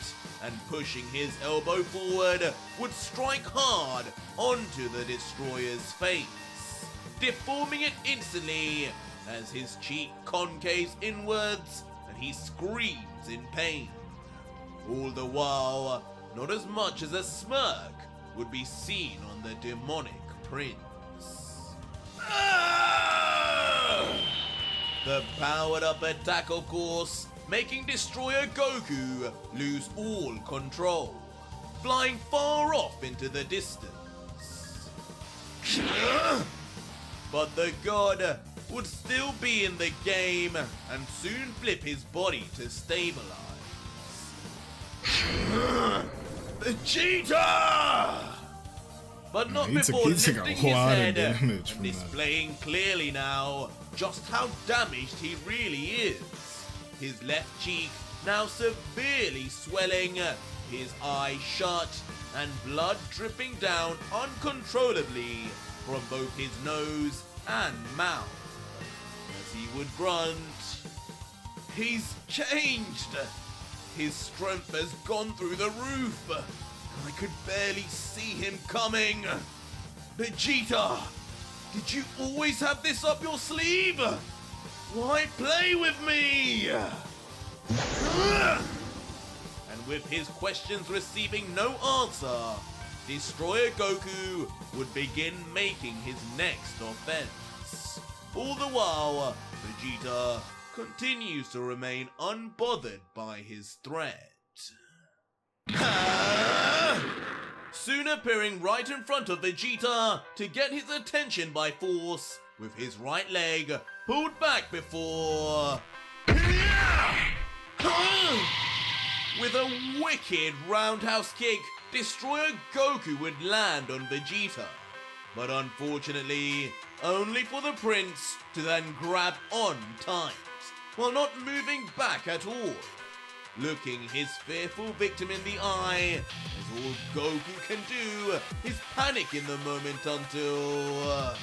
and pushing his elbow forward would strike hard onto the destroyer's face, deforming it instantly as his cheek concaves inwards and he screams in pain. All the while, not as much as a smirk would be seen on the demonic prince. The powered up attack, of course, making Destroyer Goku lose all control, flying far off into the distance. But the god would still be in the game and soon flip his body to stabilize. Vegeta! But not He took before lifting a his lot of head damage and from that. displaying clearly now just how damaged he really is. His left cheek now severely swelling, his eye shut, and blood dripping down uncontrollably from both his nose and mouth. As he would grunt, "He's changed! His strength has gone through the roof! I could barely see him coming! Vegeta! Did you always have this up your sleeve? Why play with me?" And with his questions receiving no answer, Destroyer Goku would begin making his next offense. All the while, Vegeta continues to remain unbothered by his threat. Soon appearing right in front of Vegeta to get his attention by force, with his right leg pulled back before... With a wicked roundhouse kick, Destroyer Goku would land on Vegeta. But unfortunately, only for the prince to then grab on tight, while not moving back at all. Looking his fearful victim in the eye, as all Goku can do is panic in the moment until...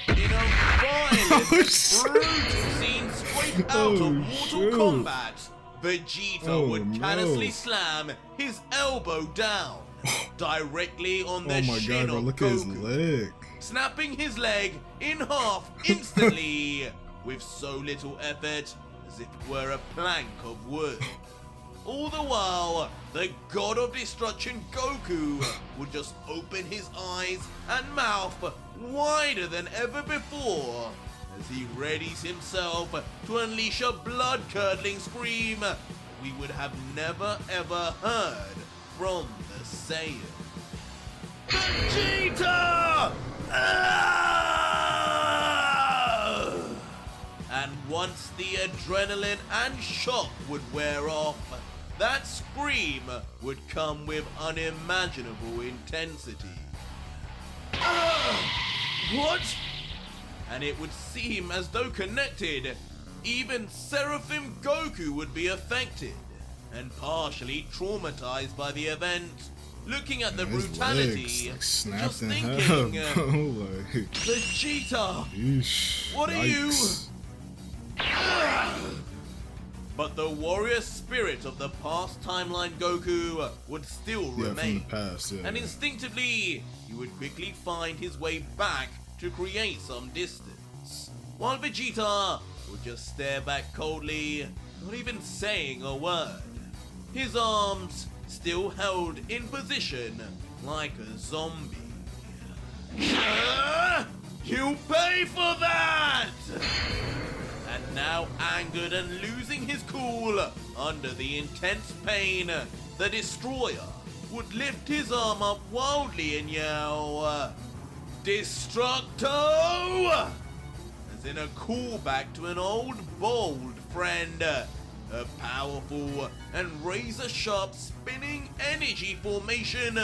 In a violent, brutal scene straight out of Mortal Kombat, Vegeta would callously slam his elbow down, directly on the shin of look at his Goku, leg. snapping his leg in half instantly, with so little effort as if it were a plank of wood. All the while, the god of destruction Goku would just open his eyes and mouth wider than ever before as he readies himself to unleash a blood-curdling scream we would have never ever heard from the Saiyan. Vegeta! And once the adrenaline and shock would wear off, that scream would come with unimaginable intensity. What? And it would seem as though connected, even Seraphim Goku would be affected and partially traumatized by the event. Looking at the His brutality, legs, like, snapped just in thinking, half, bro. Like, Vegeta, yeesh, what are you? yikes. But the warrior spirit of the past timeline Goku would still remain. From the past, And instinctively, he would quickly find his way back to create some distance, while Vegeta would just stare back coldly, not even saying a word. His arms still held in position like a zombie. You pay for that! And now angered and losing his cool under the intense pain, the Destroyer would lift his arm up wildly and yell, "Destructo!" As in a callback to an old bold friend. A powerful and razor-sharp spinning energy formation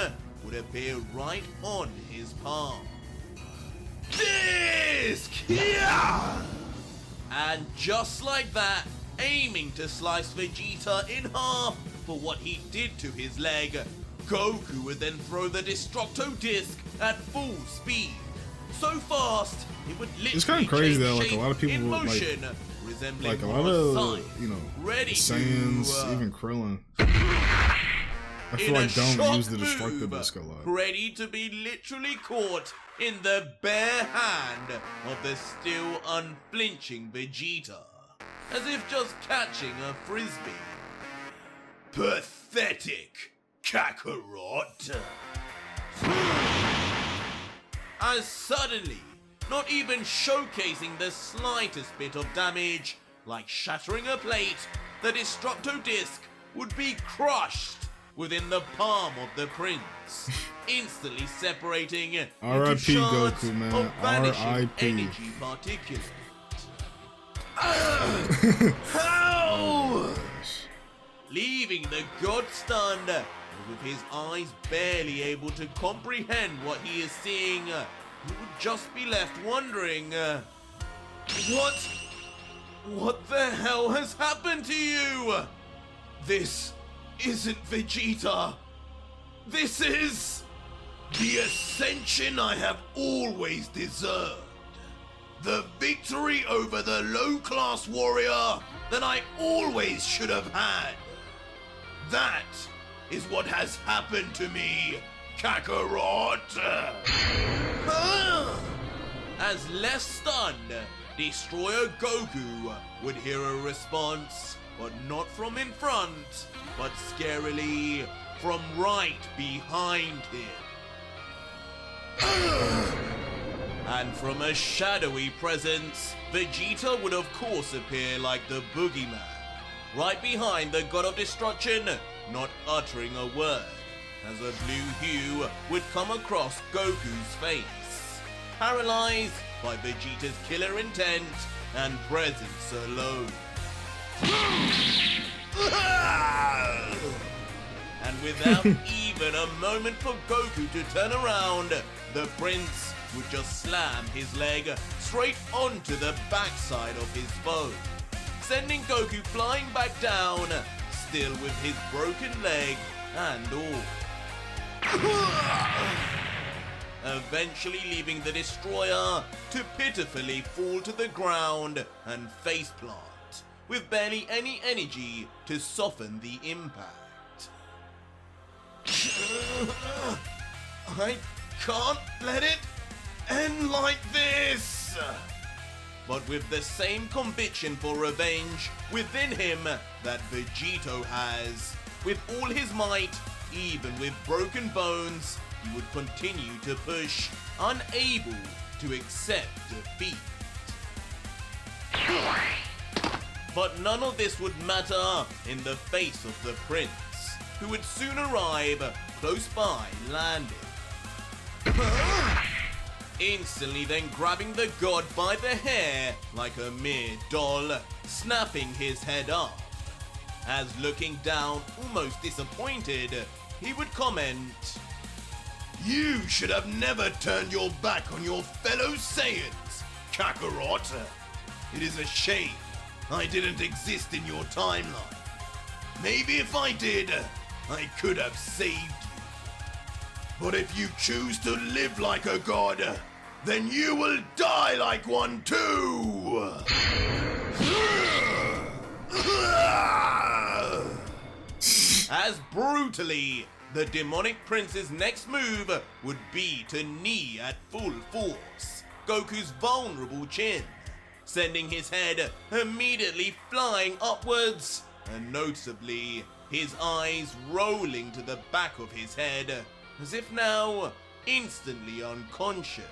would appear right on his palm. Disc! Yeah! And just like that, aiming to slice Vegeta in half for what he did to his leg, Goku would then throw the Destructo disc at full speed. So fast, it would literally It's kind of crazy though, like a shape lot of people in would, motion, resembling like a more lot of, scythe, you know, ready Saiyans, to, even Krillin. I feel in a like don't shock use the Destructo move, disc a lot. ready to be literally caught in the bare hand of the still unflinching Vegeta, as if just catching a frisbee. Pathetic, Kakarot. As suddenly, not even showcasing the slightest bit of damage, like shattering a plate, the Destructo Disc would be crushed within the palm of the prince, instantly separating into R.I.P. shards Goku, man. of vanishing R.I.P. energy particulate. How? Leaving the god stunned, with his eyes barely able to comprehend what he is seeing, he would just be left wondering, what the hell has happened to you? This isn't Vegeta. This is the ascension I have always deserved. The victory over the low-class warrior that I always should have had. That is what has happened to me, Kakarot. As less stunned, Destroyer Goku would hear a response, but not from in front, but scarily from right behind him. And from a shadowy presence, Vegeta would of course appear like the boogeyman, right behind the God of Destruction, not uttering a word, as a blue hue would come across Goku's face, paralyzed by Vegeta's killer intent and presence alone. And without even a moment for Goku to turn around, the prince would just slam his leg straight onto the backside of his foe, sending Goku flying back down, still with his broken leg and all. Eventually leaving the destroyer to pitifully fall to the ground and faceplant, with barely any energy to soften the impact. I can't let it end like this! But with the same conviction for revenge within him that Vegito has, with all his might, even with broken bones, he would continue to push, unable to accept defeat. But none of this would matter in the face of the prince, who would soon arrive close by landing. Instantly then grabbing the god by the hair like a mere doll, snapping his head off. As looking down, almost disappointed, he would comment, You should have never turned your back on your fellow Saiyans, Kakarot. It is a shame I didn't exist in your timeline. Maybe if I did, I could have saved you. But if you choose to live like a god, then you will die like one too! As brutally, the demonic prince's next move would be to knee at full force Goku's vulnerable chin, sending his head immediately flying upwards, and noticeably his eyes rolling to the back of his head, as if now instantly unconscious.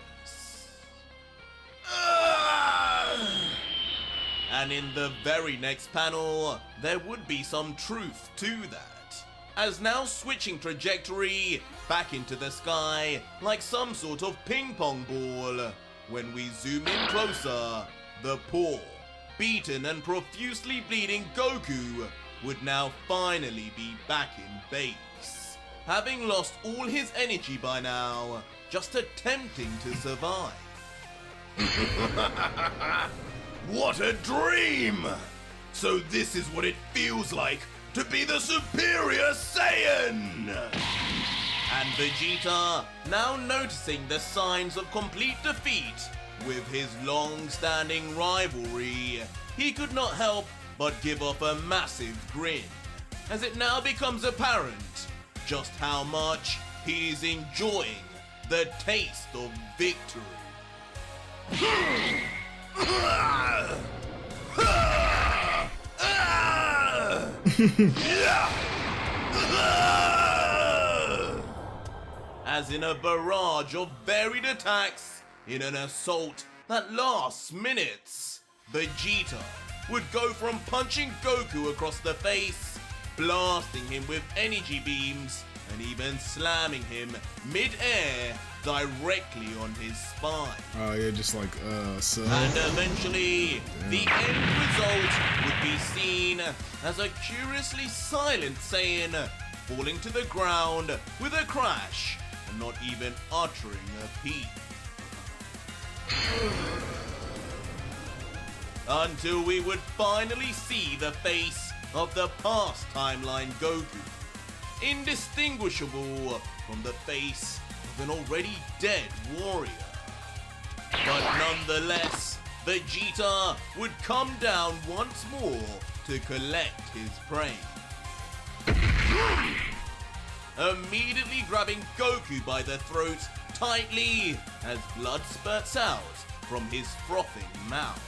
And in the very next panel, there would be some truth to that, as now switching trajectory back into the sky like some sort of ping pong ball, when we zoom in closer, the poor, beaten and profusely bleeding Goku would now finally be back in base, having lost all his energy by now, just attempting to survive. What a dream! So this is what it feels like to be the superior Saiyan! And Vegeta, now noticing the signs of complete defeat with his long-standing rivalry, he could not help but give off a massive grin, as it now becomes apparent just how much he is enjoying the taste of victory. As in a barrage of varied attacks, in an assault that lasts minutes, Vegeta would go from punching Goku across the face, blasting him with energy beams, and even slamming him mid-air directly on his spine. Oh yeah, just like so. And eventually, the end result would be seen as a curiously silent Saiyan falling to the ground with a crash and not even uttering a peep. Until we would finally see the face of the past timeline Goku, indistinguishable from the face of an already dead warrior. But nonetheless, Vegeta would come down once more to collect his prey. Immediately grabbing Goku by the throat tightly as blood spurts out from his frothing mouth.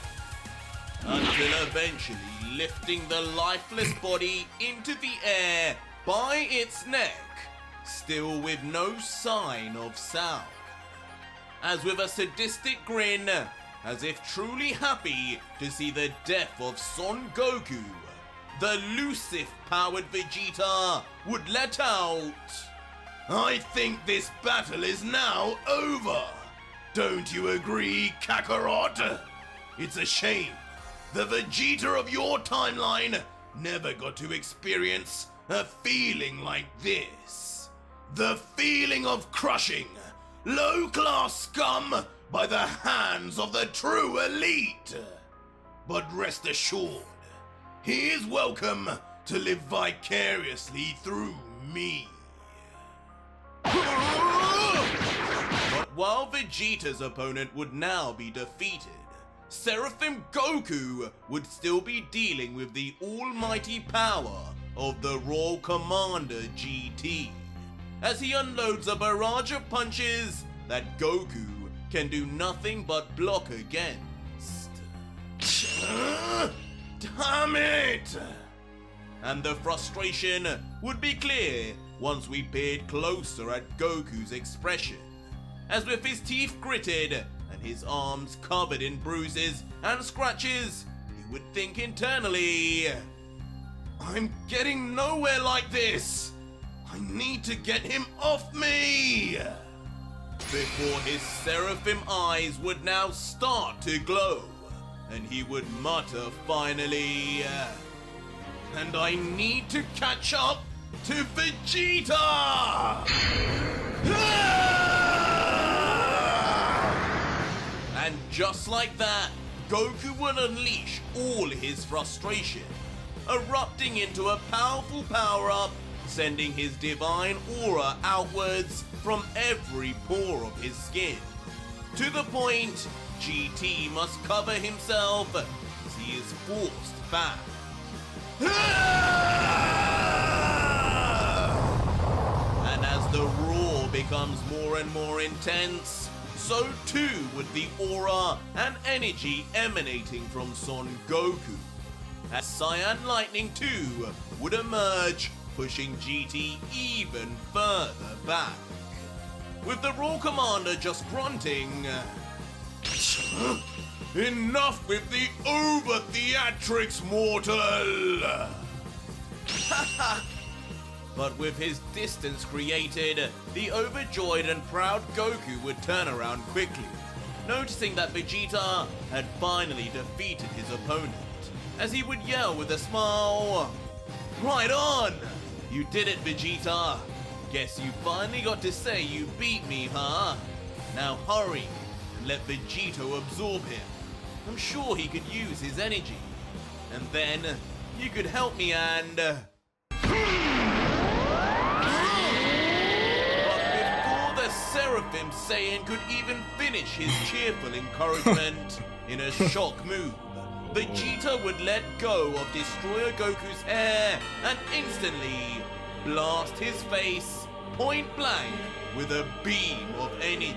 Until eventually lifting the lifeless body into the air by its neck, still with no sign of sound. As with a sadistic grin, as if truly happy to see the death of Son Goku, the Lucif-powered Vegeta would let out, I think this battle is now over. Don't you agree, Kakarot? It's a shame the Vegeta of your timeline never got to experience a feeling like this. The feeling of crushing low-class scum by the hands of the true elite. But rest assured, he is welcome to live vicariously through me. but while Vegeta's opponent would now be defeated, Seraphim Goku would still be dealing with the almighty power of the Royal Commander GT, as he unloads a barrage of punches that Goku can do nothing but block against. Damn it! And the frustration would be clear once we peered closer at Goku's expression, as with his teeth gritted and his arms covered in bruises and scratches, you would think internally, I'm getting nowhere like this! I need to get him off me! Before his seraphim eyes would now start to glow, and he would mutter finally, and I need to catch up to Vegeta! And just like that, Goku would unleash all his frustration, erupting into a powerful power-up, sending his divine aura outwards from every pore of his skin, to the point GT must cover himself as he is forced back. And as the roar becomes more and more intense, so too would the aura and energy emanating from Son Goku, as Cyan Lightning 2 would emerge, pushing GT even further back, with the Royal Commander just grunting, enough with the over-theatrics, mortal! But with his distance created, the overjoyed and proud Goku would turn around quickly, noticing that Vegeta had finally defeated his opponent, as he would yell with a smile, right on! You did it, Vegeta! Guess you finally got to say you beat me, huh? Now hurry and let Vegito absorb him. I'm sure he could use his energy. And then you could help me and... But before the Seraphim Saiyan could even finish his cheerful encouragement, in a shock move, Vegeta would let go of Destroyer Goku's hair and instantly blast his face point blank with a beam of energy,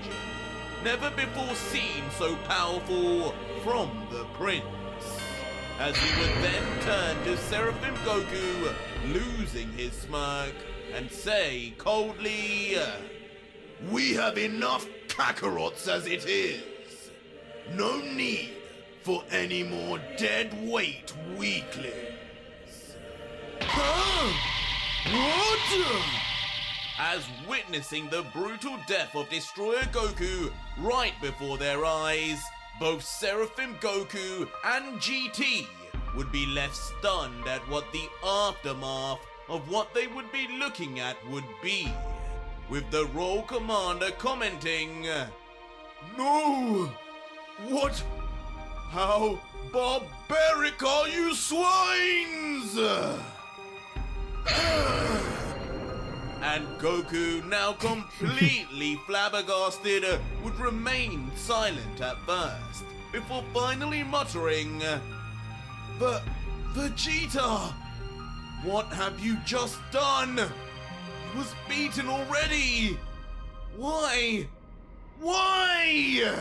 never before seen so powerful from the prince. As he would then turn to Seraphim Goku, losing his smirk, and say coldly, We have enough Kakarots as it is. No need for any more dead weight weaklings. Huh? What? As witnessing the brutal death of Destroyer Goku right before their eyes, both Seraphim Goku and GT would be left stunned at what the aftermath of what they would be looking at would be, with the Royal Commander commenting, No! What? How barbaric are you swines? and Goku, now completely flabbergasted, would remain silent at first, before finally muttering, Vegeta! What have you just done? He was beaten already! Why? Why?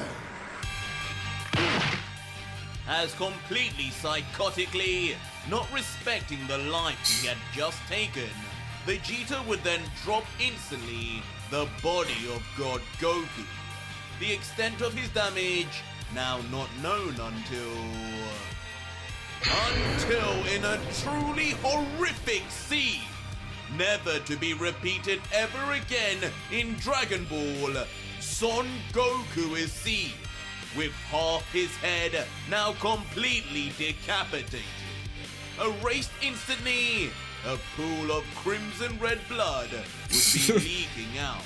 As completely psychotically, not respecting the life he had just taken, Vegeta would then drop instantly the body of God Goku. The extent of his damage now not known until in a truly horrific scene, never to be repeated ever again in Dragon Ball, Son Goku is seen, with half his head now completely decapitated. Erased instantly, a pool of crimson red blood would be leaking out,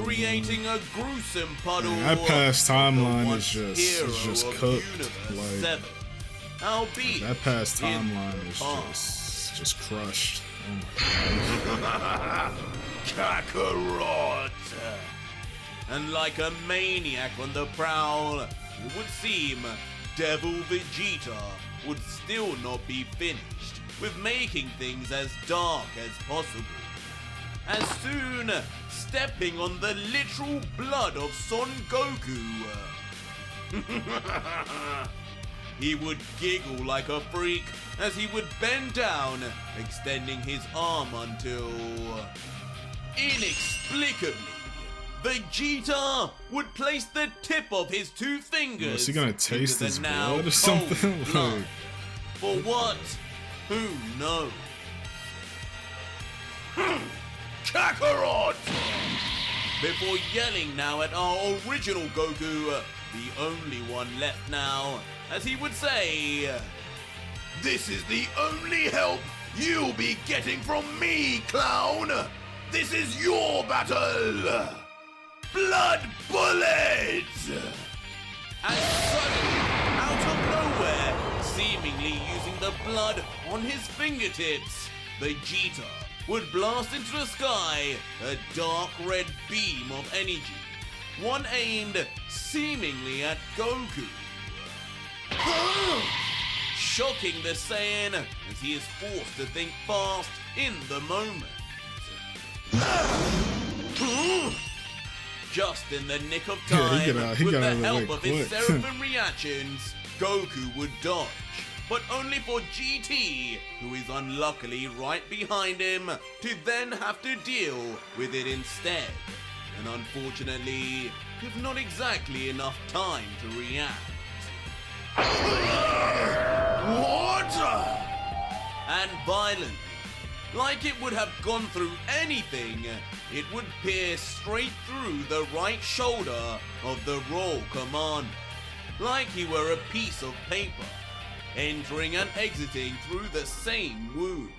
creating a gruesome puddle. Man, that past timeline of is the once just hero of cooked. Universe Like, 7. Albeit that past in timeline is past. just crushed. Oh my God. Kakarot! And like a maniac on the prowl, it would seem Devil Vegeta would still not be finished with making things as dark as possible. As soon stepping on the literal blood of Son Goku, he would giggle like a freak as he would bend down, extending his arm until, inexplicably, Vegeta would place the tip of his two fingers Is he gonna taste into his the now blood or something? cold blood. Like, For what? Who knows? Kakarot! Before yelling now at our original Goku, the only one left now, as he would say, This is the only help you'll be getting from me, clown! This is your battle! Blood bullets! and suddenly, out of nowhere, seemingly using the blood on his fingertips, Vegeta would blast into the sky a dark red beam of energy, one aimed seemingly at Goku. Shocking the Saiyan as he is forced to think fast in the moment. Just in the nick of Yeah, time, he got out with of the the help way of his quick. Seraphim reactions, Goku would dodge, but only for GT, who is unluckily right behind him, to then have to deal with it instead. And unfortunately, with not exactly enough time to react. What? And violently, like it would have gone through anything, it would pierce straight through the right shoulder of the Royal Commander, like he were a piece of paper, entering and exiting through the same wound.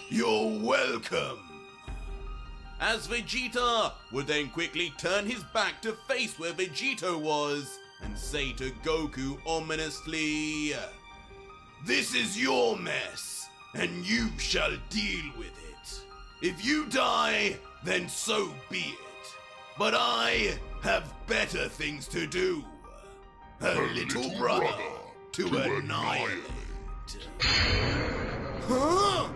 You're welcome. As Vegeta would then quickly turn his back to face where Vegito was, and say to Goku ominously, This is your mess, and you shall deal with it. If you die, then so be it. But I have better things to do. A little brother to annihilate. Huh?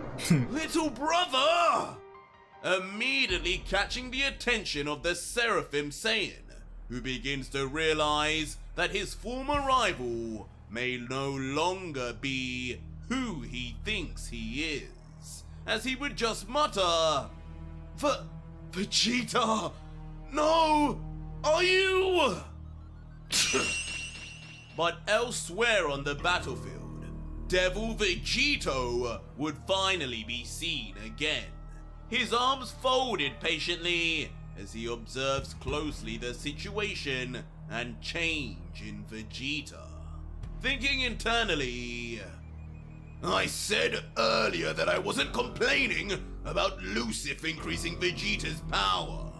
Little brother! Immediately catching the attention of the Seraphim Saiyan, who begins to realize that his former rival may no longer be who he thinks he is, as he would just mutter, Vegeta! No! Are you? But elsewhere on the battlefield, Devil Vegito would finally be seen again. His arms folded patiently as he observes closely the situation and change in Vegeta. Thinking internally, I said earlier that I wasn't complaining about Lucif increasing Vegeta's power.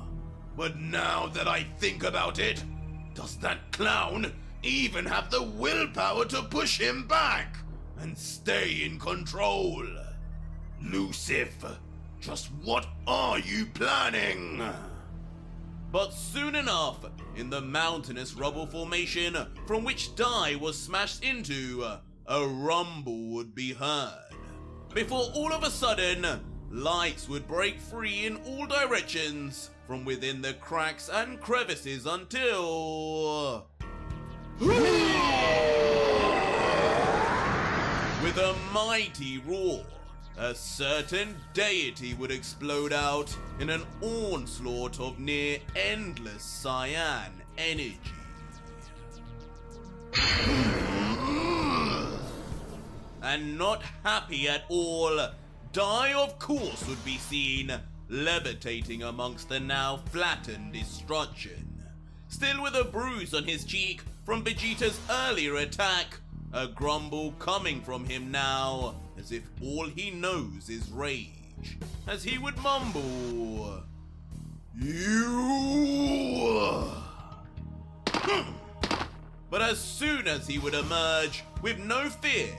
But now that I think about it, does that clown even have the willpower to push him back and stay in control? Lucif, just what are you planning? But soon enough, in the mountainous rubble formation from which Dai was smashed into, a rumble would be heard. Before all of a sudden, lights would break free in all directions from within the cracks and crevices until... With a mighty roar, a certain deity would explode out in an onslaught of near endless cyan energy. And not happy at all, Dai of course would be seen levitating amongst the now flattened destruction. Still with a bruise on his cheek from Vegeta's earlier attack, a grumble coming from him now, as if all he knows is rage, as he would mumble, You! But as soon as he would emerge with no fear,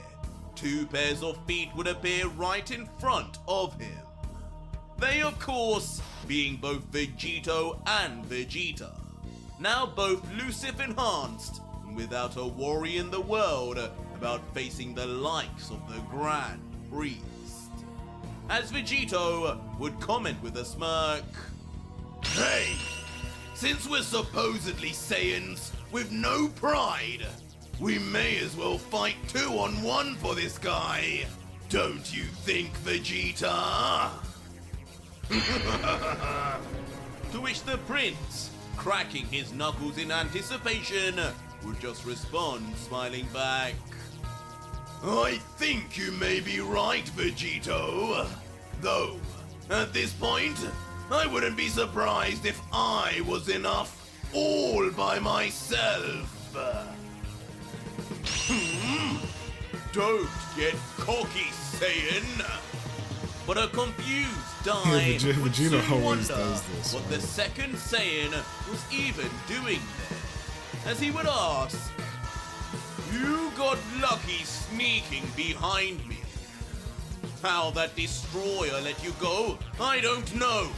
two pairs of feet would appear right in front of him. They, of course, being both Vegito and Vegeta, now both Lucif enhanced, and without a worry in the world about facing the likes of the Grand Priest. As Vegito would comment with a smirk, Hey! Since we're supposedly Saiyans with no pride, we may as well fight 2-on-1 for this guy. Don't you think, Vegeta? to which the Prince, cracking his knuckles in anticipation, would just respond, smiling back, I think you may be right, Vegito. Though, at this point, I wouldn't be surprised if I was enough all by myself. Don't get cocky, Saiyan! But a confused Dai Yeah, would Vegeta soon always wonder does this, what man. the second Saiyan was even doing there, as he would ask, You got lucky sneaking behind me. How that destroyer let you go, I don't know.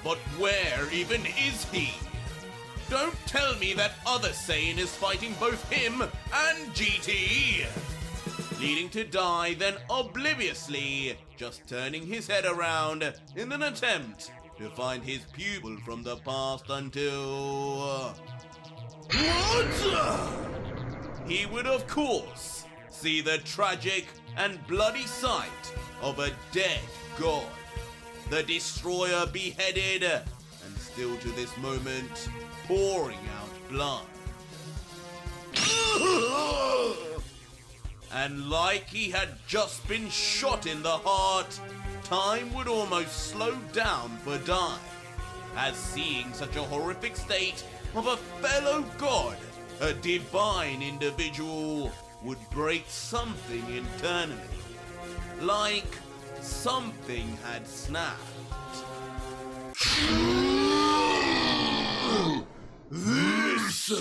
But where even is he? Don't tell me that other Saiyan is fighting both him and GT. Leading to Dai then obliviously just turning his head around in an attempt to find his pupil from the past until... What? He would of course see the tragic and bloody sight of a dead god, the destroyer beheaded and still to this moment pouring out blood. And like he had just been shot in the heart, time would almost slow down for Dai, as seeing such a horrific state of a fellow god, a divine individual, would break something internally, like something had snapped. This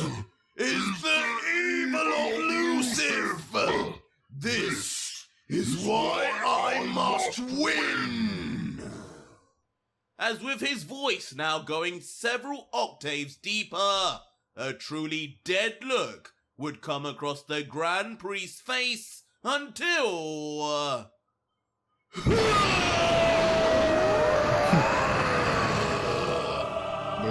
is the evil of Lucif! This is why I must win! As with his voice now going several octaves deeper, a truly dead look would come across the Grand Priest's face until... But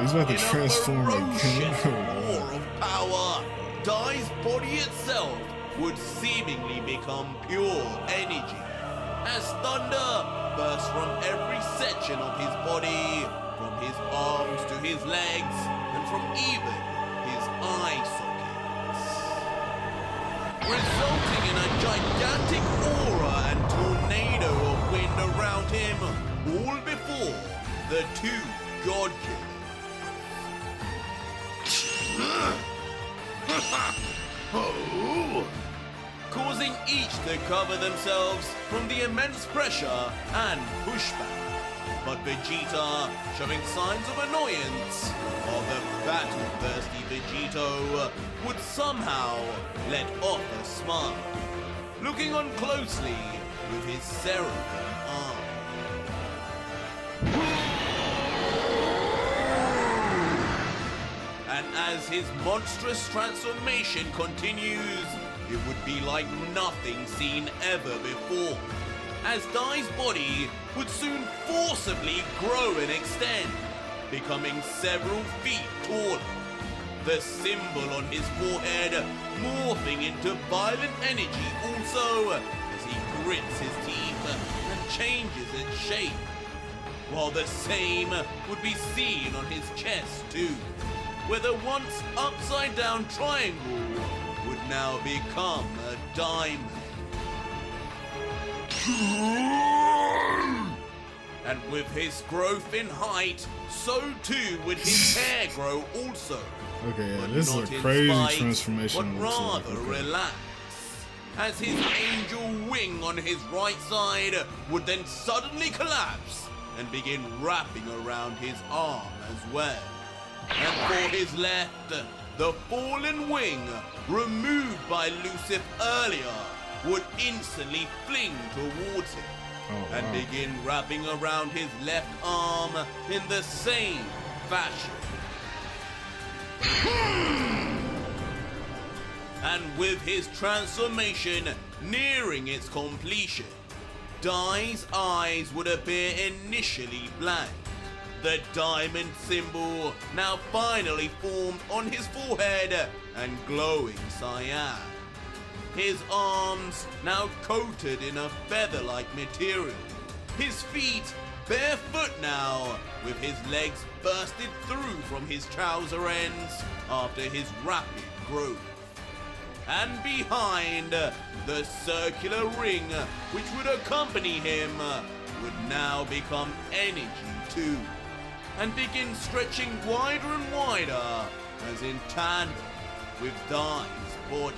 he's about to In transform a ferocious again. war of power, Dai's body itself would seemingly become pure energy, as thunder bursts from every section of his body, from his arms to his legs, and from even his eye sockets, resulting in a gigantic aura and tornado of wind around him, all before the two God Killers. Oh! Causing each to cover themselves from the immense pressure and pushback. But Vegeta, showing signs of annoyance, while the battle-thirsty Vegito would somehow let off a smile, looking on closely with his seraphim arm. And as his monstrous transformation continues, it would be like nothing seen ever before, as Dai's body would soon forcibly grow and extend, becoming several feet taller. The symbol on his forehead morphing into violent energy also, as he grits his teeth and changes its shape, while the same would be seen on his chest too, where the once upside-down triangle would now become a diamond. And with his growth in height, so too would his hair grow also. Okay, yeah, But this is not a in crazy spite, transformation. but looks like. rather Okay. relaxed, as his angel wing on his right side would then suddenly collapse and begin wrapping around his arm as well. And for his left, the fallen wing, removed by Lucif earlier, would instantly fling towards him Oh, and wow. begin wrapping around his left arm in the same fashion. And with his transformation nearing its completion, Dai's eyes would appear initially blank. The diamond symbol now finally formed on his forehead and glowing cyan. His arms now coated in a feather-like material. His feet barefoot now, with his legs bursted through from his trouser ends after his rapid growth. And behind, the circular ring which would accompany him would now become energy too, and begin stretching wider and wider as in tandem with Dai's body.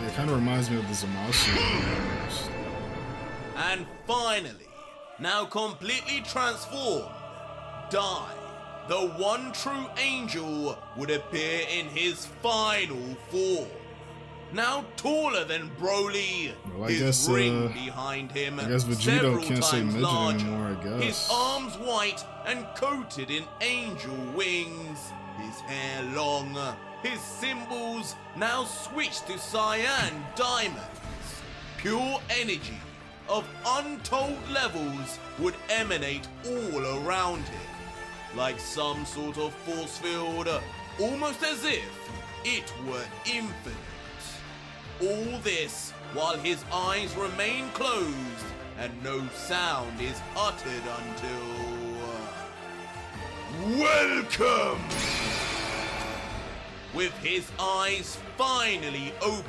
Yeah, it kind of reminds me of the Zamasu. And finally, now completely transformed, Dai, the one true angel, would appear in his final form. Now taller than Broly, Well, I his guess, ring behind him I guess Vegito several can't say times midget larger, anymore, I guess. his arms white and coated in angel wings, his hair long, his symbols now switched to cyan diamonds. Pure energy of untold levels would emanate all around him, like some sort of force field, almost as if it were infinite. All this while his eyes remain closed and no sound is uttered until... Welcome! With his eyes finally open,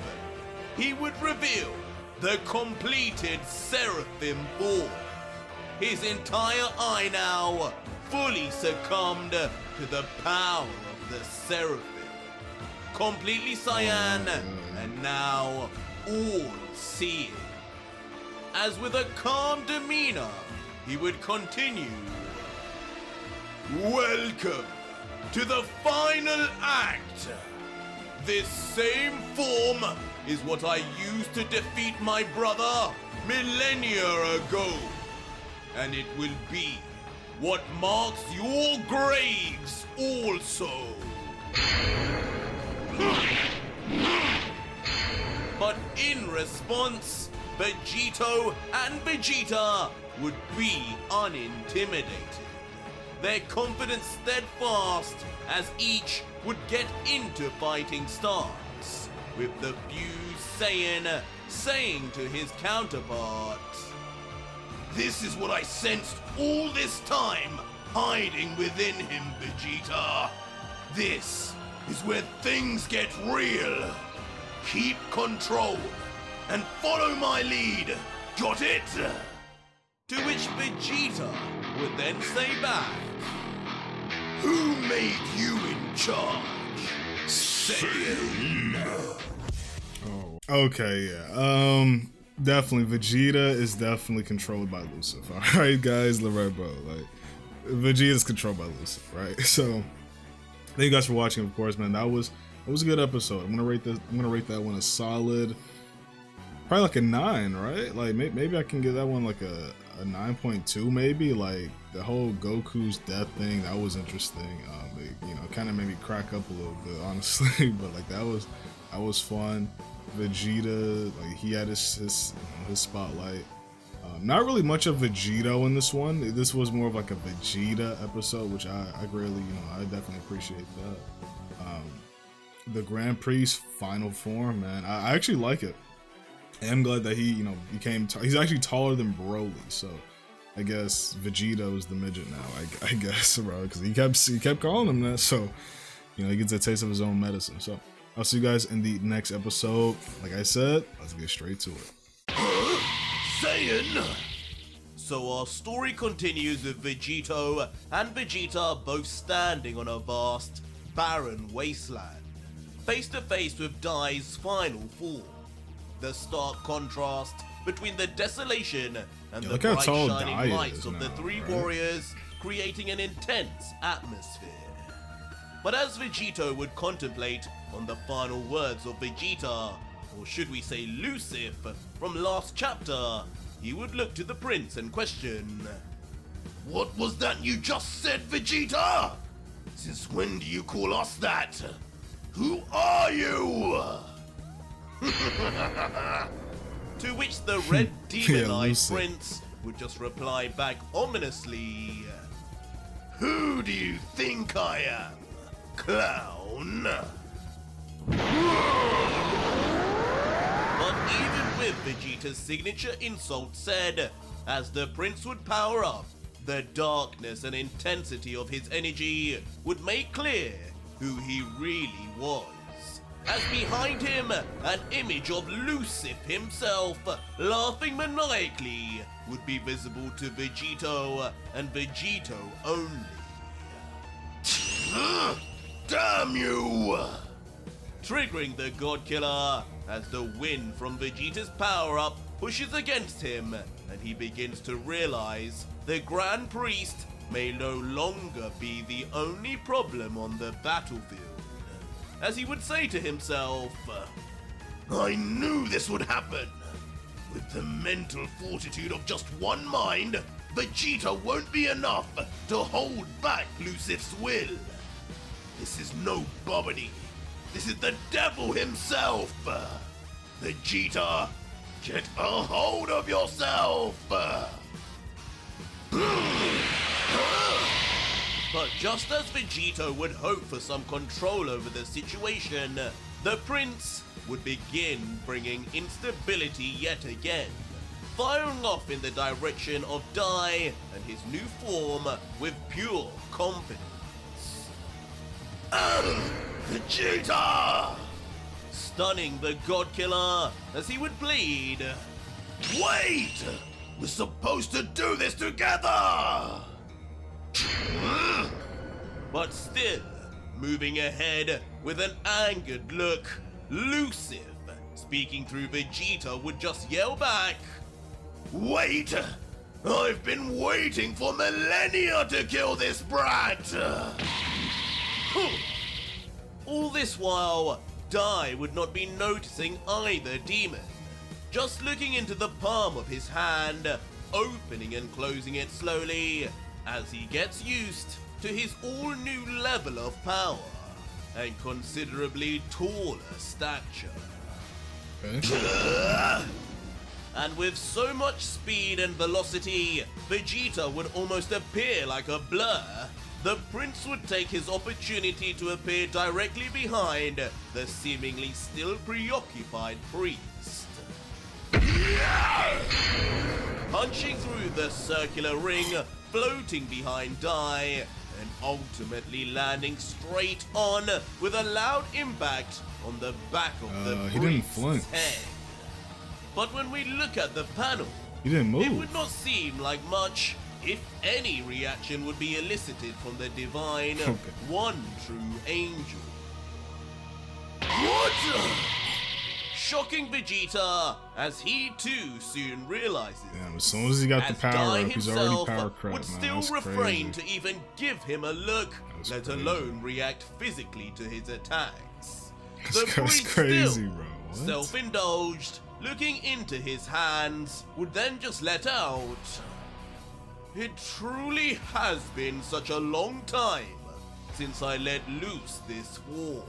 he would reveal the completed seraphim form. His entire eye now fully succumbed to the power of the seraphim. Completely cyan and now all-seeing. As with a calm demeanor, he would continue. Welcome to the final act. This same form is what I used to defeat my brother millennia ago. And it will be what marks your graves also. But in response, Vegito and Vegeta would be unintimidated. Their confidence steadfast as each would get into fighting stance, with the fused Saiyan saying to his counterpart, This is what I sensed all this time, hiding within him, Vegeta. This is where things get real. Keep control and follow my lead. Got it? to which Vegeta would then say back, Who made you in charge? Saiyan. Oh, okay, yeah. Definitely, Vegeta is definitely controlled by Lucif. All right, guys, right, bro. Like, Vegeta is controlled by Lucif, right? So, thank you guys for watching. Of course, man, that was a good episode. I'm gonna rate that one a solid, probably like a 9, right? Like maybe I can give that one like a 9.2, maybe. Like the whole Goku's death thing, that was interesting. It kind of made me crack up a little bit, honestly. But like that was fun. Vegeta, like he had his spotlight. Not really much of Vegito in this one. This was more of like a Vegeta episode, which I greatly, I definitely appreciate that. The Grand Priest final form, man, I actually like it. I am glad that he, became. He's actually taller than Broly, so I guess Vegito is the midget now. I guess, bro, because he kept calling him that, so he gets a taste of his own medicine. So I'll see you guys in the next episode. Like I said, let's get straight to it. Saiyan! So our story continues with Vegito and Vegeta both standing on a vast, barren wasteland, face to face with Dai's final form. The stark contrast between the desolation and the bright shining lights of the three warriors creating an intense atmosphere. But as Vegito would contemplate on the final words of Vegeta, or should we say Lucif, from last chapter, he would look to the prince and question, What was that you just said, Vegeta? Since when do you call us that? Who are you? To which the red demon-eyed prince would just reply back ominously, Who do you think I am, clown? But even with Vegeta's signature insult said, as the prince would power up, the darkness and intensity of his energy would make clear who he really was. As behind him, an image of Lucif himself, laughing maniacally, would be visible to Vegito and Vegito only. Damn you! Triggering the God Killer as the wind from Vegeta's power-up pushes against him and he begins to realize the Grand Priest may no longer be the only problem on the battlefield. As he would say to himself, I knew this would happen! With the mental fortitude of just one mind, Vegeta won't be enough to hold back Lucif's will. This is no bobbity. This is the devil himself! Vegeta, get a hold of yourself! But just as Vegito would hope for some control over the situation, the prince would begin bringing instability yet again, firing off in the direction of Dai and his new form with pure confidence. Vegeta! Stunning the God Killer as he would plead, Wait! We're supposed to do this together! but still, moving ahead with an angered look, Lucif, speaking through Vegeta, would just yell back, Wait! I've been waiting for millennia to kill this brat! All this while, Dai would not be noticing either demon, just looking into the palm of his hand, opening and closing it slowly, as he gets used to his all-new level of power and considerably taller stature. Okay. And with so much speed and velocity, Vegeta would almost appear like a blur. The prince would take his opportunity to appear directly behind the seemingly still preoccupied priest. Punching through the circular ring, floating behind Dai, and ultimately landing straight on with a loud impact on the back of the he didn't priest's flinch. head. But when we look at the panel, He didn't move. it would not seem like much, if any, reaction would be elicited from the divine, one true angel. What? Shocking Vegeta, as he too soon realizes. Damn, as soon as he got the as power Dai up, he's already himself power crap, would man. still That's refrain crazy. to even give him a look, That's let crazy. alone react physically to his attacks. That's priest crazy, still, bro. What? self-indulged, looking into his hands, would then just let out. It truly has been such a long time since I let loose this form.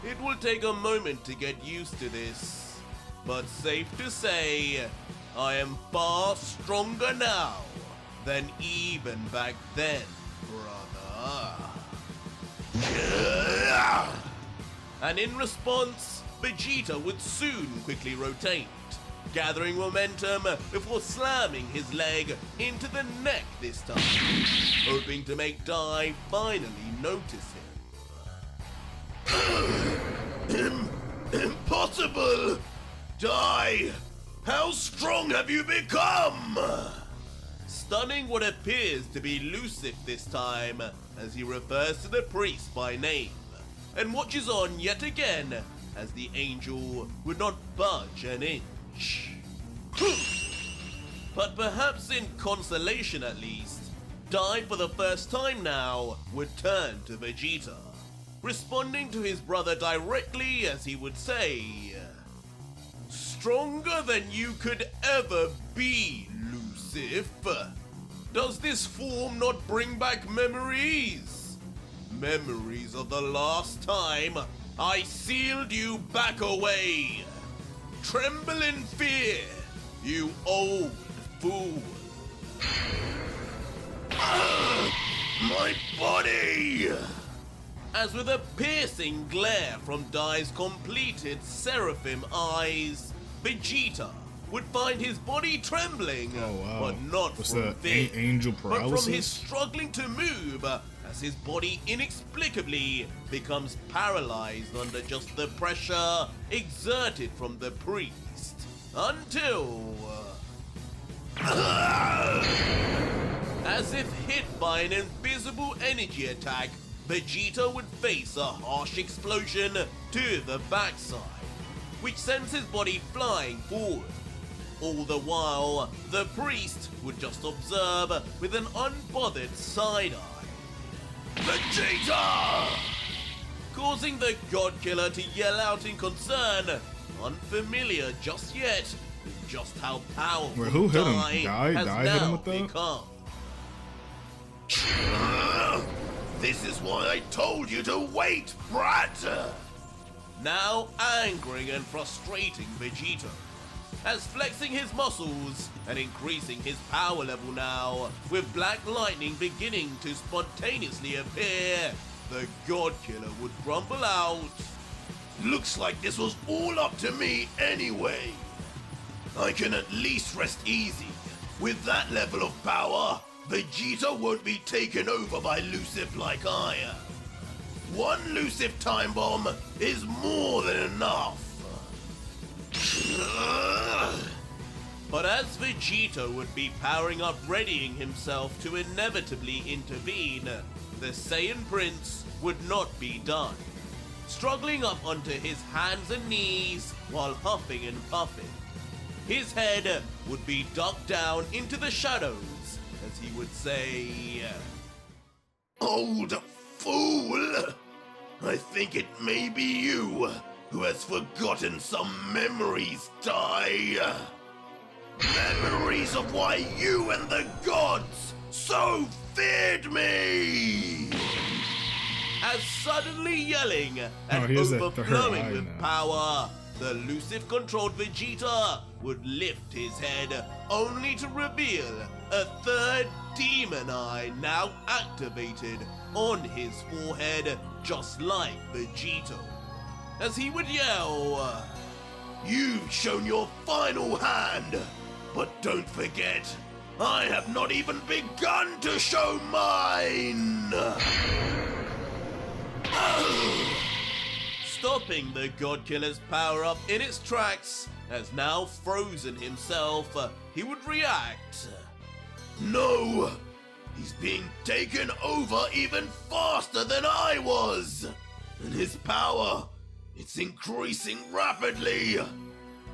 It will take a moment to get used to this, but safe to say, I am far stronger now than even back then, brother. And in response, Vegeta would soon quickly rotate, gathering momentum before slamming his leg into the neck this time, hoping to make Dai finally notice him. Impossible! Dai! How strong have you become? Stunning what appears to be Lucif this time, as he refers to the priest by name, and watches on yet again as the angel would not budge an inch. But perhaps in consolation at least, Dai for the first time now would turn to Vegeta, responding to his brother directly as he would say, "Stronger than you could ever be, Lucif. Does this form not bring back memories? Memories of the last time I sealed you back away. Tremble in fear, you old fool." My body! As with a piercing glare from Dai's completed seraphim eyes, Vegeta would find his body trembling, Oh, wow. but not What's from that, fear, angel but from his paralysis? struggling to move, as his body inexplicably becomes paralyzed under just the pressure exerted from the priest, until... as if hit by an invisible energy attack, Vegeta would face a harsh explosion to the backside, which sends his body flying forward. All the while, the priest would just observe with an unbothered side eye, Vegeta! causing the God Killer to yell out in concern, unfamiliar just yet with just how powerful Wait, who hit him? Dai Dai? has Dai hit him now with that? become. This is why I told you to wait, brat! Now angering and frustrating Vegeta, as flexing his muscles and increasing his power level now, with black lightning beginning to spontaneously appear, the God Killer would grumble out, Looks like this was all up to me anyway. I can at least rest easy. With that level of power, Vegeta won't be taken over by Lucif like I am. One Lucif time bomb is more than enough. But as Vegeta would be powering up, readying himself to inevitably intervene, the Saiyan Prince would not be done. Struggling up onto his hands and knees while huffing and puffing. His head would be ducked down into the shadows as he would say, Old fool! I think it may be you who has forgotten some memories, Dai. Memories of why you and the gods so feared me! as suddenly yelling and he has that third overflowing eye with now. power, the Lucif-controlled Vegeta would lift his head, only to reveal a third demon eye now activated on his forehead, just like Vegito. As he would yell, "You've shown your final hand, but don't forget, I have not even begun to show mine!" Stopping the God Killer's power-up in its tracks, as now frozen himself, he would react. "No! He's being taken over even faster than I was! And his power, it's increasing rapidly!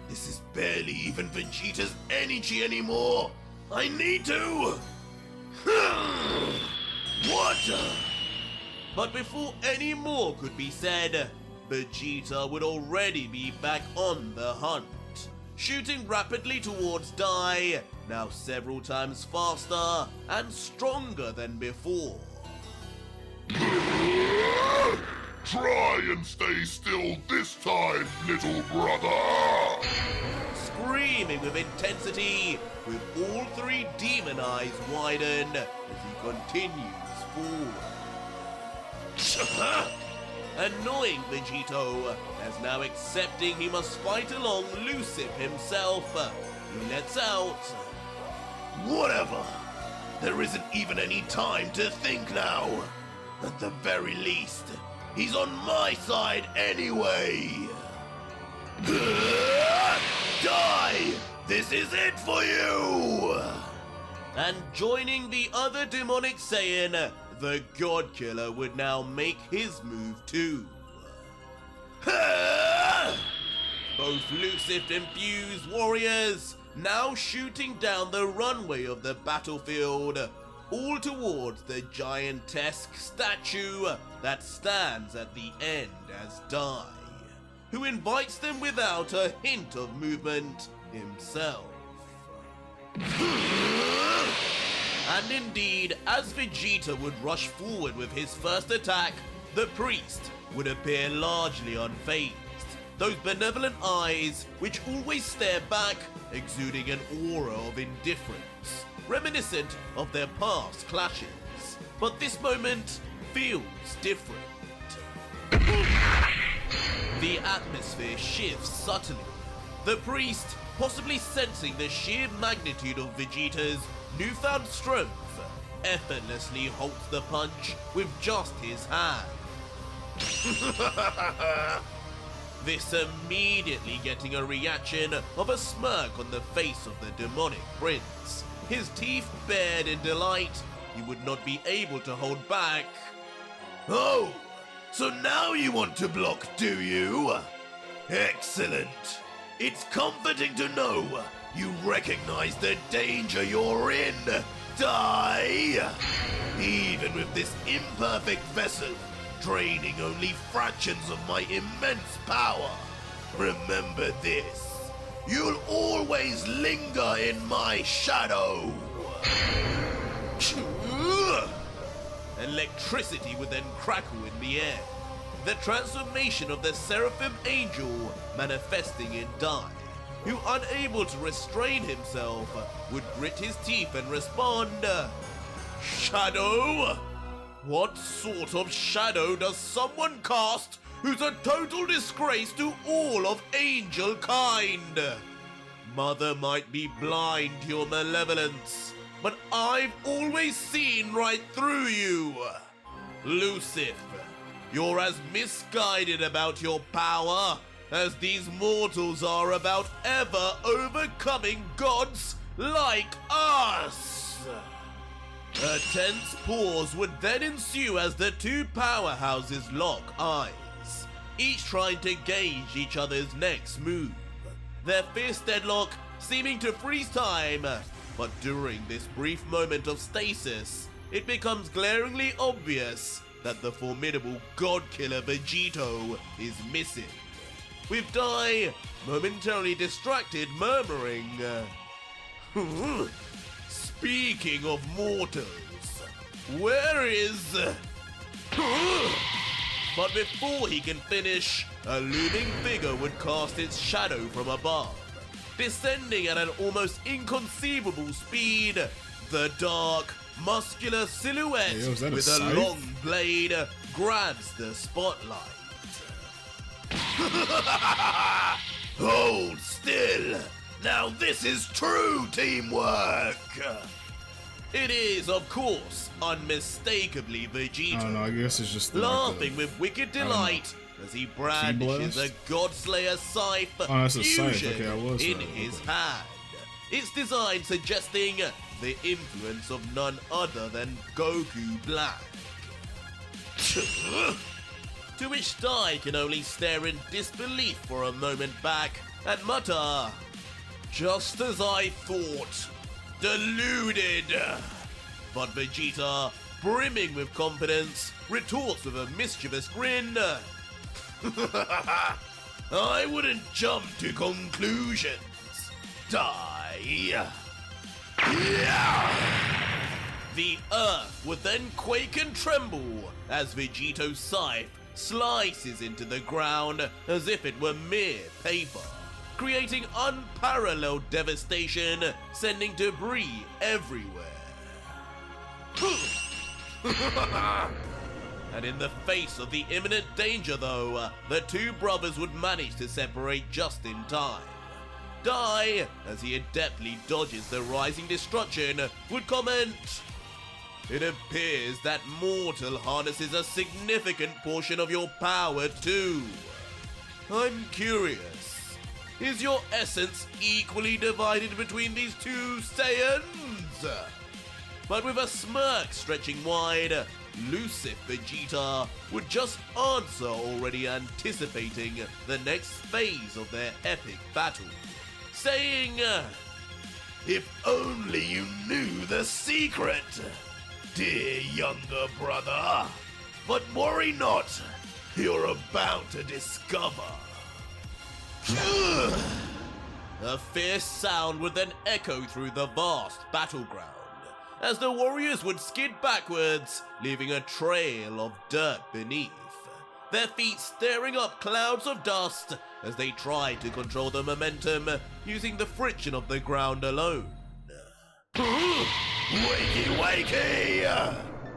This is barely even Vegeta's energy anymore! I need to... What? But before any more could be said, Vegeta would already be back on the hunt, shooting rapidly towards Dai, now several times faster and stronger than before. Try and stay still this time, little brother! Screaming with intensity, with all three demon eyes widened as he continues forward. Annoying Vegito, as now accepting he must fight along Lucif himself, he lets out, Whatever! There isn't even any time to think now! At the very least, he's on my side anyway! Die! This is it for you! and joining the other demonic Saiyan, the God Killer would now make his move too. Both Lucif-infused warriors now shooting down the runway of the battlefield, all towards the gigantesque statue that stands at the end as Dai, who invites them without a hint of movement himself. And indeed, as Vegeta would rush forward with his first attack, the priest would appear largely unfazed, those benevolent eyes which always stare back, exuding an aura of indifference, reminiscent of their past clashes. But this moment feels different. The atmosphere shifts subtly. The priest, possibly sensing the sheer magnitude of Vegeta's newfound strength, effortlessly halts the punch with just his hand. This immediately getting a reaction of a smirk on the face of the demonic prince, his teeth bared in delight he would not be able to hold back. Oh, so now you want to block, do you? Excellent. It's comforting to know you recognize the danger you're in, Dai. Even with this imperfect vessel, draining only fractions of my immense power. Remember this. You'll always linger in my shadow. Electricity would then crackle in the air. The transformation of the Seraphim Angel manifesting in Dai, who, unable to restrain himself, would grit his teeth and respond, Shadow? What sort of shadow does someone cast who's a total disgrace to all of angel kind? Mother might be blind to your malevolence, but I've always seen right through you. Lucif, you're as misguided about your power as these mortals are about ever overcoming gods like us. A tense pause would then ensue as the two powerhouses lock eyes, each trying to gauge each other's next move, their fierce deadlock seeming to freeze time. But during this brief moment of stasis, it becomes glaringly obvious that the formidable God Killer Vegito is missing, with Dai momentarily distracted, murmuring, Speaking of mortals, where is... But before he can finish, a looming figure would cast its shadow from above. Descending at an almost inconceivable speed, the dark, muscular silhouette Hey, yo, is that a with scythe? a long blade grabs the spotlight. Hold still! Now this is true teamwork! It is, of course, unmistakably Vegito. I don't know, I guess it's just the, Laughing with wicked delight as he brandishes a godslayer scythe Oh, that's a scythe. fusion Okay, I was in right. his Okay. hand. Its design suggesting the influence of none other than Goku Black. To which Dai can only stare in disbelief for a moment back and mutter, "Just as I thought. Deluded." But Vegeta, brimming with confidence, retorts with a mischievous grin. I wouldn't jump to conclusions. Die. The earth would then quake and tremble as Vegito's scythe slices into the ground as if it were mere paper, creating unparalleled devastation, sending debris everywhere. And in the face of the imminent danger though, the two brothers would manage to separate just in time. Dai, as he adeptly dodges the rising destruction, would comment, "It appears that mortal harnesses a significant portion of your power too. I'm curious, is your essence equally divided between these two Saiyans?" But with a smirk stretching wide, Lucif Vegeta would just answer, already anticipating the next phase of their epic battle, saying, If only you knew the secret, dear younger brother. But worry not, you're about to discover. A fierce sound would then echo through the vast battleground, as the warriors would skid backwards, leaving a trail of dirt beneath, their feet stirring up clouds of dust as they tried to control the momentum using the friction of the ground alone. Wakey, wakey!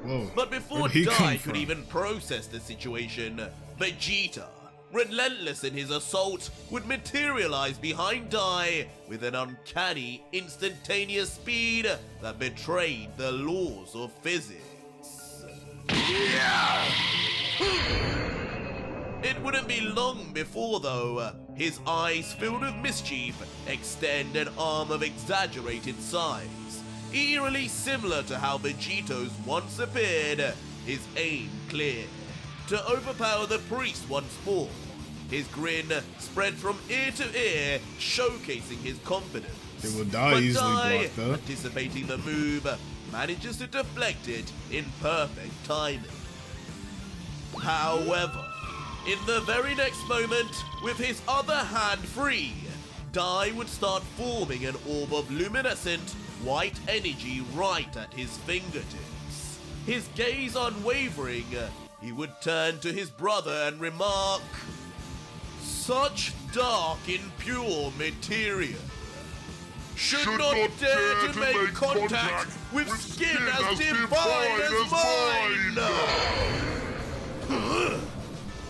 Whoa. But before Where'd he come Dai from? could even process the situation, Vegeta, relentless in his assault, would materialize behind Dai with an uncanny, instantaneous speed that betrayed the laws of physics. It wouldn't be long before, though, his eyes filled with mischief extend an arm of exaggerated size, eerily similar to how Vegito's once appeared, his aim clear, to overpower the priest once more. His grin spread from ear to ear, showcasing his confidence. It will die But easily Dai, blocked up. anticipating the move, manages to deflect it in perfect timing. However, in the very next moment, with his other hand free, Dai would start forming an orb of luminescent white energy right at his fingertips. His gaze unwavering, he would turn to his brother and remark, "Such dark, impure material should not dare to make contact with skin as divine as mine!"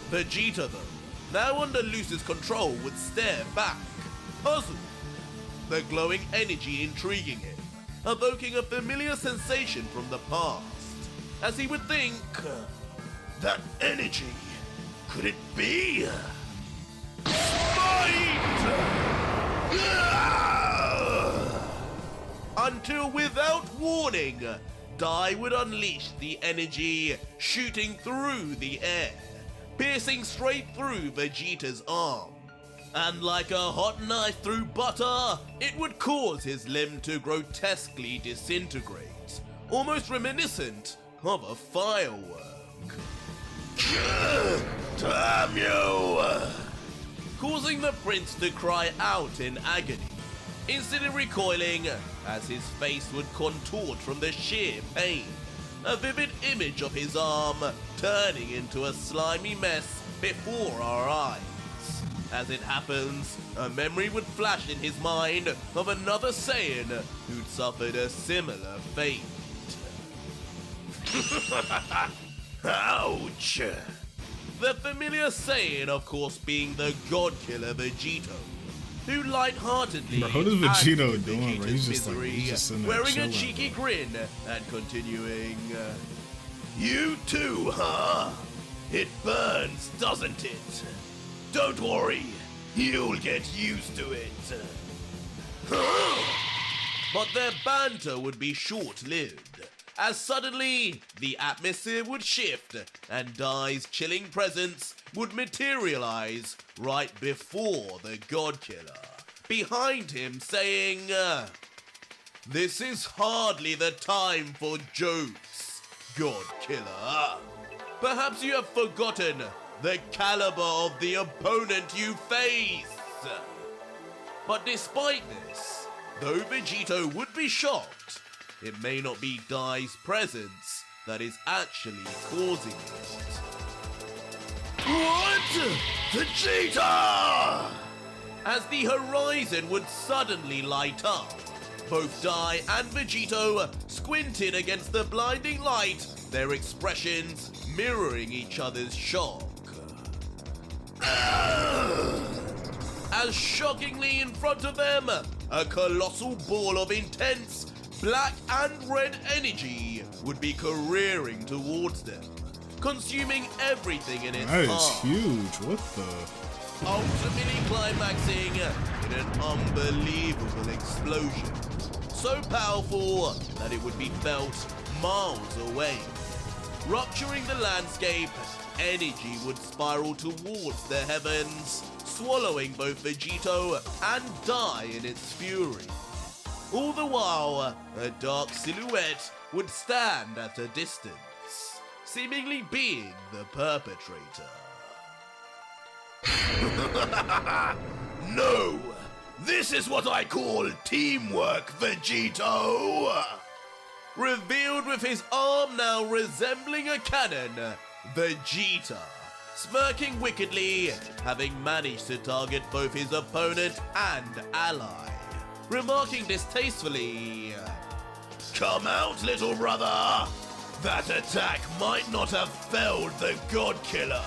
Vegeta, though, now under Lucif's control, would stare back, puzzled, the glowing energy intriguing him, evoking a familiar sensation from the past, as he would think, That energy, could it be? Smite! until without warning, Dai would unleash the energy, shooting through the air, piercing straight through Vegeta's arm. And like a hot knife through butter, it would cause his limb to grotesquely disintegrate, almost reminiscent of a firework. Damn you! Causing the prince to cry out in agony, instantly recoiling as his face would contort from the sheer pain, a vivid image of his arm turning into a slimy mess before our eyes. As it happens, a memory would flash in his mind of another Saiyan who'd suffered a similar fate. Ouch! The familiar Saiyan, of course, being the God Killer Vegito, who lightheartedly Bro, what is adds Vegito to doing, bro? Vegeta's He's just like- misery, he's just sitting there wearing a chilling, cheeky bro. grin and continuing. You too, huh? It burns, doesn't it? Don't worry, you'll get used to it. But their banter would be short-lived, as suddenly the atmosphere would shift and Dai's chilling presence would materialize right before the God Killer, behind him saying, "This is hardly the time for jokes, God Killer. Perhaps you have forgotten the caliber of the opponent you face." But despite this, though Vegito would be shocked, it may not be Dai's presence that is actually causing it. What? Vegeta! As the horizon would suddenly light up, both Dai and Vegito squinted against the blinding light, their expressions mirroring each other's shock. As shockingly in front of them, a colossal ball of intense black and red energy would be careering towards them, consuming everything in its That is path, huge. What the? ultimately climaxing in an unbelievable explosion, so powerful that it would be felt miles away. Rupturing the landscape, energy would spiral towards the heavens, swallowing both Vegito and Dai in its fury. All the while, a dark silhouette would stand at a distance, seemingly being the perpetrator. No! This is what I call teamwork, Vegito! Revealed with his arm now resembling a cannon, Vegeta, smirking wickedly, having managed to target both his opponent and ally, remarking distastefully, Come out, little brother! That attack might not have felled the God Killer,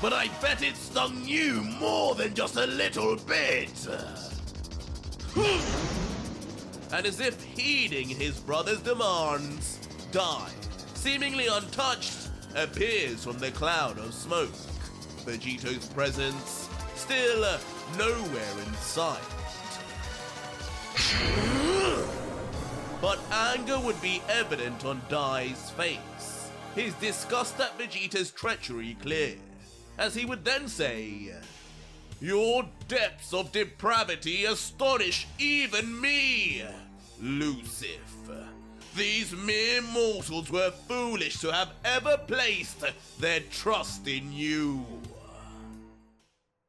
but I bet it stung you more than just a little bit! and as if heeding his brother's demands, Dai, seemingly untouched, appears from the cloud of smoke, Vegito's presence still nowhere in sight. But anger would be evident on Dai's face, his disgust at Vegeta's treachery clear, as he would then say, "Your depths of depravity astonish even me, Lucif. These mere mortals were foolish to have ever placed their trust in you.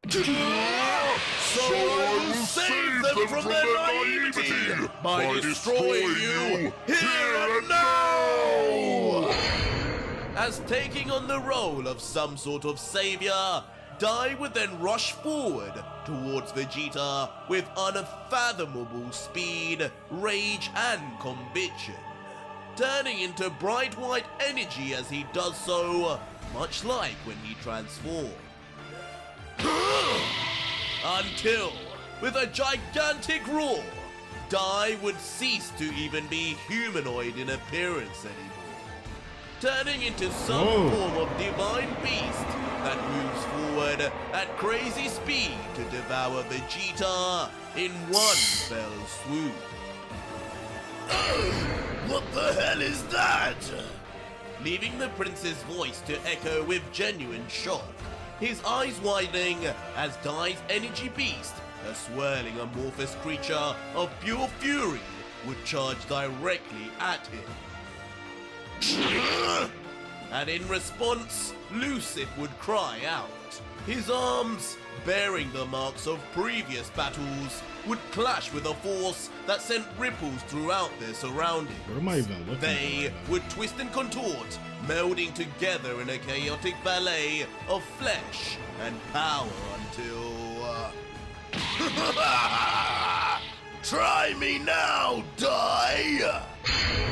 So I will save them from their naivety by destroying you here and now!" As taking on the role of some sort of savior, Dai would then rush forward towards Vegeta with unfathomable speed, rage, and conviction, turning into bright white energy as he does so, much like when he transformed. Until, with a gigantic roar, Dai would cease to even be humanoid in appearance anymore, turning into some form of divine beast that moves forward at crazy speed to devour Vegeta in one fell swoop. What the hell is that? Leaving the prince's voice to echo with genuine shock, his eyes widening as Dai's energy beast, a swirling amorphous creature of pure fury, would charge directly at him. and in response, Lucif would cry out. His arms, bearing the marks of previous battles, would clash with a force that sent ripples throughout their surroundings. What am I even looking at They right now? would twist and contort, melding together in a chaotic ballet of flesh and power until... Try me now, die!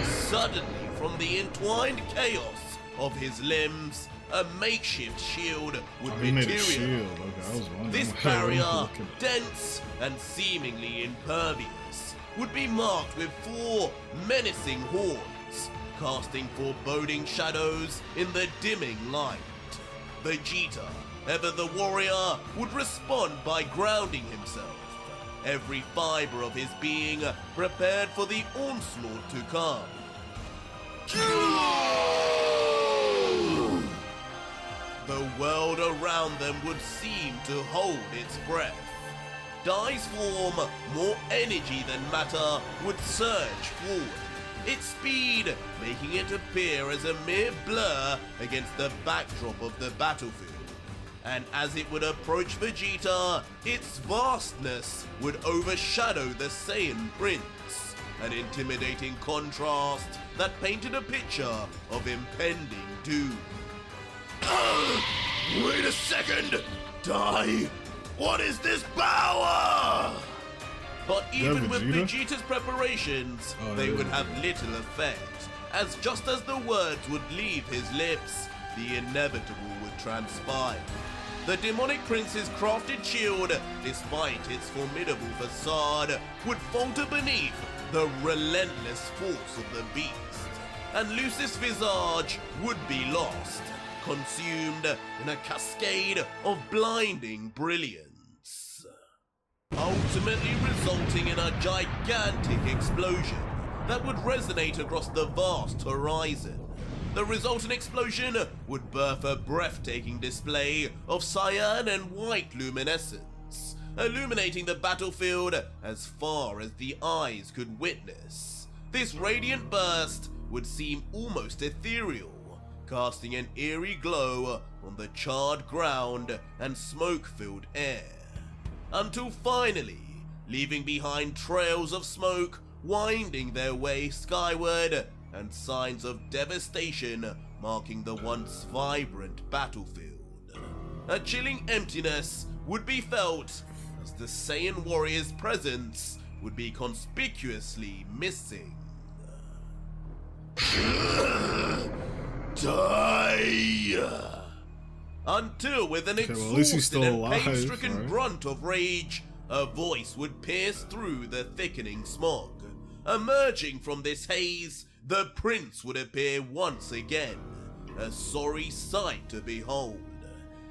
Suddenly, from the entwined chaos of his limbs, a makeshift shield would He made a materialize. shield. Okay, I was wondering. This what the hell barrier, I'm looking at. dense and seemingly impervious, would be marked with 4 menacing horns, casting foreboding shadows in the dimming light. Vegeta, ever the warrior, would respond by grounding himself, every fiber of his being prepared for the onslaught to come. The world around them would seem to hold its breath. Dai's form, more energy than matter, would surge forward, its speed making it appear as a mere blur against the backdrop of the battlefield. And as it would approach Vegeta, its vastness would overshadow the Saiyan Prince, an intimidating contrast that painted a picture of impending doom. Wait a second! Die! What is this power? But even with Vegeta? Vegeta's preparations, Oh, they yeah, would yeah, have yeah. little effect, as just as the words would leave his lips, the inevitable would transpire. The demonic prince's crafted shield, despite its formidable facade, would falter beneath the relentless force of the beast, and Lucif's visage would be lost, consumed in a cascade of blinding brilliance, ultimately resulting in a gigantic explosion that would resonate across the vast horizon. The resultant explosion would birth a breathtaking display of cyan and white luminescence, illuminating the battlefield as far as the eyes could witness. This radiant burst would seem almost ethereal, casting an eerie glow on the charred ground and smoke-filled air, until finally, leaving behind trails of smoke winding their way skyward and signs of devastation marking the once vibrant battlefield. A chilling emptiness would be felt as the Saiyan warrior's presence would be conspicuously missing. Die! Until with an Okay, well, at least he's exhausted still and alive, pain-stricken right? grunt of rage, a voice would pierce through the thickening smog. Emerging from this haze, the prince would appear once again, a sorry sight to behold.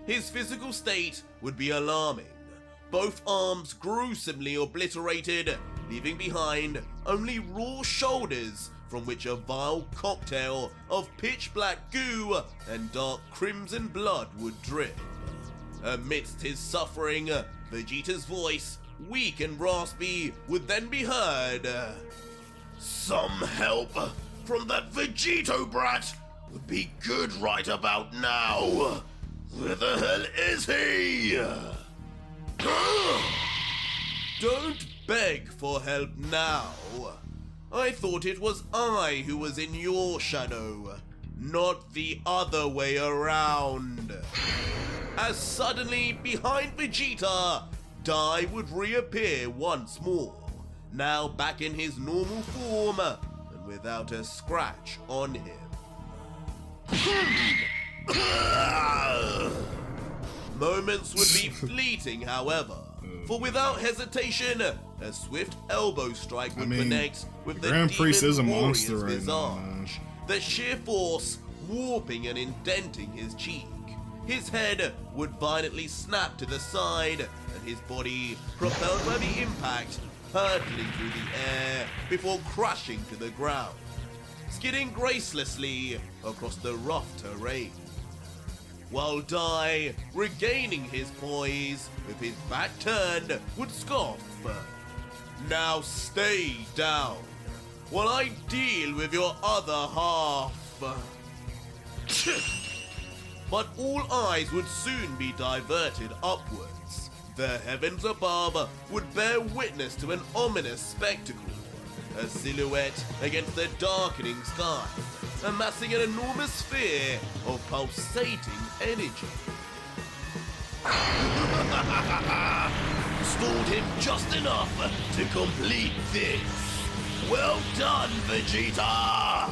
His physical state would be alarming, both arms gruesomely obliterated, leaving behind only raw shoulders from which a vile cocktail of pitch-black goo and dark crimson blood would drip. Amidst his suffering, Vegeta's voice, weak and raspy, would then be heard. Some help from that Vegito brat would be good right about now. Where the hell is he? Don't beg for help now. I thought it was I who was in your shadow, not the other way around. As suddenly, behind Vegeta, Dai would reappear once more, now back in his normal form and without a scratch on him. Moments would be fleeting, however, for without hesitation, a swift elbow strike would connect with the Grand Priest demon is a monster warrior's right now, visage, man. the sheer force warping and indenting his cheek. His head would violently snap to the side, and his body, propelled by the impact, hurtling through the air before crashing to the ground, skidding gracelessly across the rough terrain. While Dai, regaining his poise, with his back turned, would scoff. Now stay down, while I deal with your other half. But all eyes would soon be diverted upwards. The heavens above would bear witness to an ominous spectacle. A silhouette against the darkening sky, amassing an enormous sphere of pulsating energy. Stalled him just enough to complete this. Well done, Vegeta!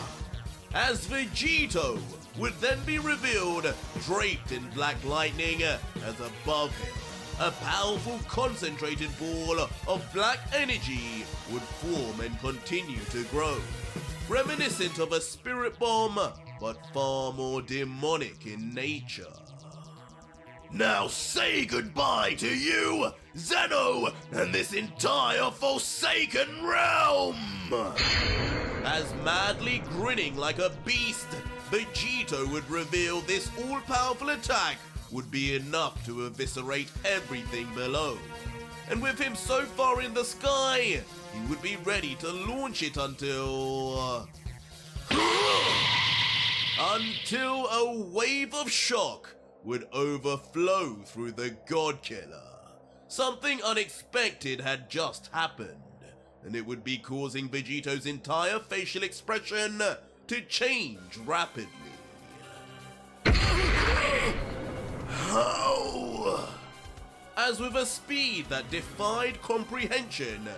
As Vegito would then be revealed, draped in black lightning, as above him, a powerful concentrated ball of black energy would form and continue to grow, reminiscent of a spirit bomb, but far more demonic in nature. Now say goodbye to you, Zeno, and this entire Forsaken realm! As madly grinning like a beast, Vegito would reveal this all-powerful attack would be enough to eviscerate everything below. And with him so far in the sky, he would be ready to launch it until a wave of shock would overflow through the God Killer. Something unexpected had just happened, and it would be causing Vegito's entire facial expression to change rapidly. How? As with a speed that defied comprehension,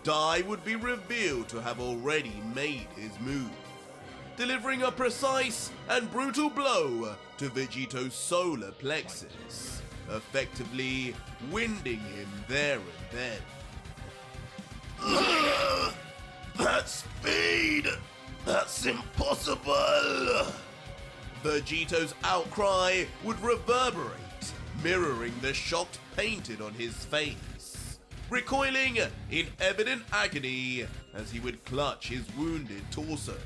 Dai would be revealed to have already made his move, delivering a precise and brutal blow to Vegito's solar plexus, effectively winding him there and then. That speed! That's impossible! Vegito's outcry would reverberate, mirroring the shocked painted on his face, recoiling in evident agony as he would clutch his wounded torso.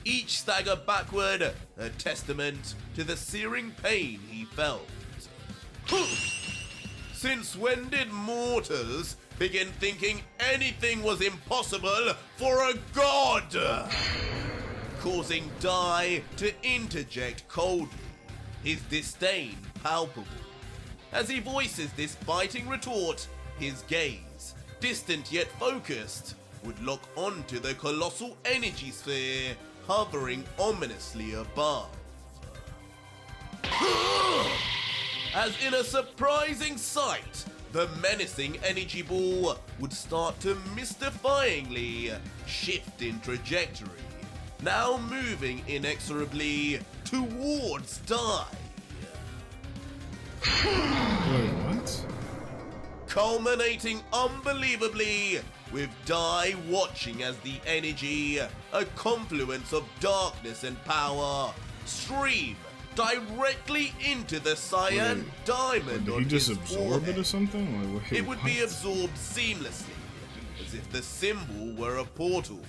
Each stagger backward, a testament to the searing pain he felt. Since when did mortals begin thinking anything was impossible for a god? Causing Dai to interject coldly, his disdain palpable. As he voices this biting retort, his gaze, distant yet focused, would lock onto the colossal energy sphere hovering ominously above. As in a surprising sight, the menacing energy ball would start to mystifyingly shift in trajectory, now moving inexorably towards Dai. Wait, what? Culminating unbelievably with Dai watching as the energy, a confluence of darkness and power, stream directly into the cyan diamond Did on he just his absorb forehead. it or something? Like, wait, It would be what? absorbed seamlessly, as if the symbol were a portal,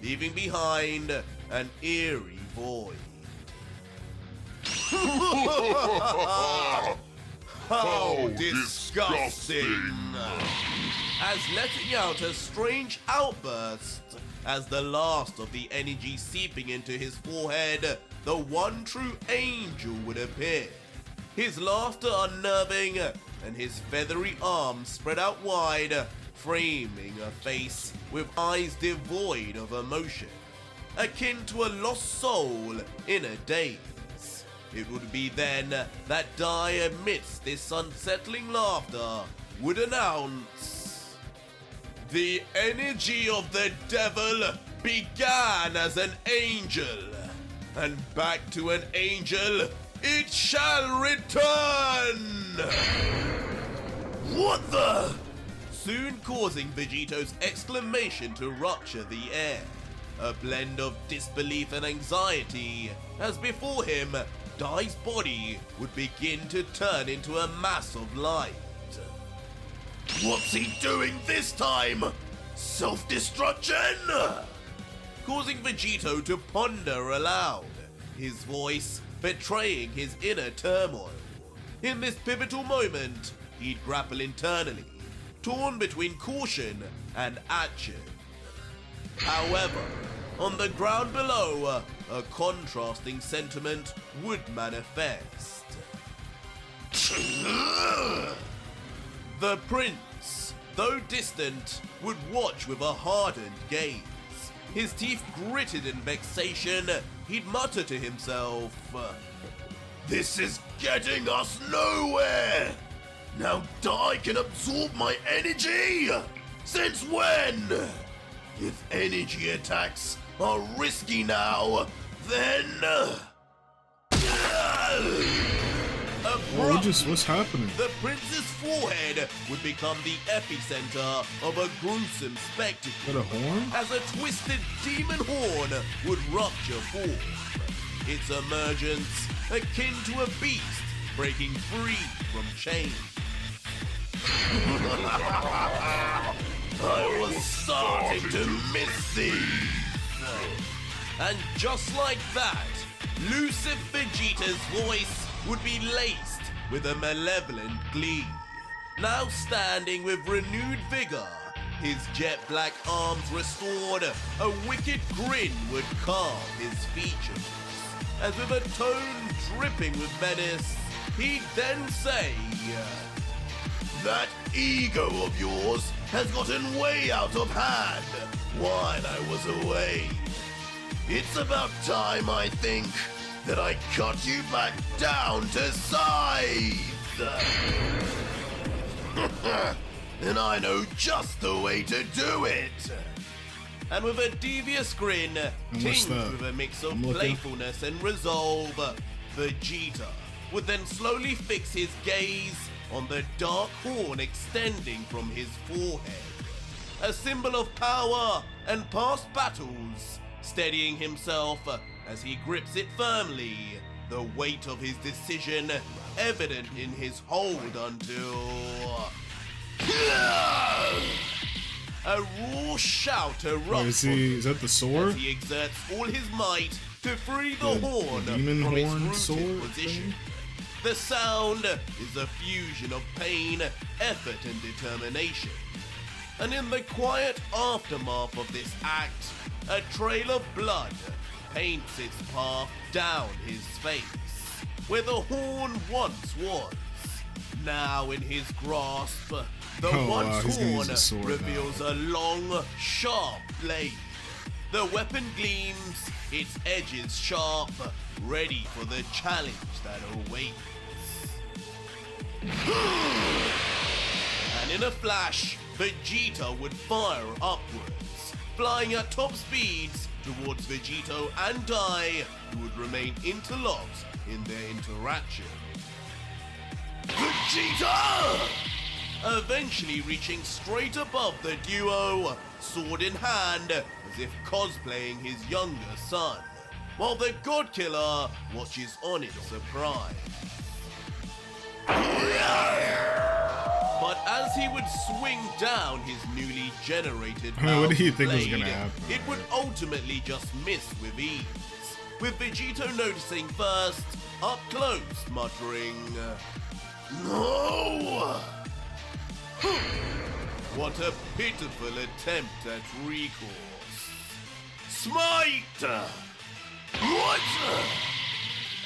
leaving behind an eerie void. How disgusting! As letting out a strange outburst, as the last of the energy seeping into his forehead, the one true angel would appear. His laughter unnerving, and his feathery arms spread out wide, framing a face with eyes devoid of emotion, akin to a lost soul in a daze. It would be then that Dai, amidst this unsettling laughter, would announce, "The energy of the devil began as an angel, and back to an angel it shall return!" What the? Soon causing Vegito's exclamation to rupture the air, a blend of disbelief and anxiety, as before him, Dai's body would begin to turn into a mass of light. What's he doing this time? Self-destruction? Causing Vegito to ponder aloud, his voice betraying his inner turmoil. In this pivotal moment, he'd grapple internally, torn between caution and action. However, on the ground below, a contrasting sentiment would manifest. The prince, though distant, would watch with a hardened gaze. His teeth gritted in vexation, he'd mutter to himself, This is getting us nowhere! Now Dai can absorb my energy? Since when? If energy attacks are risky now, then... What's happening? The prince's forehead would become the epicenter of a gruesome spectacle. Is that a horn? As a twisted demon horn would rupture forth. Its emergence akin to a beast breaking free from chains. I was starting to miss these. And just like that, Lucif Vegeta's voice would be laced with a malevolent glee. Now standing with renewed vigor, his jet black arms restored, a wicked grin would carve his features. As with a tone dripping with menace, he'd then say, That ego of yours has gotten way out of hand while I was away. It's about time, I think, that I cut you back down to size. And I know just the way to do it. And with a devious grin, tinged with a mix of playfulness and resolve, Vegeta would then slowly fix his gaze on the dark horn extending from his forehead. A symbol of power and past battles, steadying himself as he grips it firmly, the weight of his decision evident in his hold until... A raw shout erupts is that the sword? as he exerts all his might to free the horn demon from its horn rooted sword position. thing? The sound is a fusion of pain, effort, and determination. And in the quiet aftermath of this act, a trail of blood paints its path down his face, where the horn once was. Now in his grasp, the once horn reveals a long, sharp blade. The weapon gleams, its edges sharp, ready for the challenge that awaits. And in a flash, Vegeta would fire upwards, flying at top speeds towards Vegito and Dai, who would remain interlocked in their interaction. Vegeta! Eventually reaching straight above the duo, sword in hand, as if cosplaying his younger son, while the God Killer watches on in surprise. But as he would swing down his newly generated What do you think blade, was gonna happen? it would ultimately just miss with ease, with Vegito noticing first, up close, muttering, No! What a pitiful attempt at recourse. Smite! What?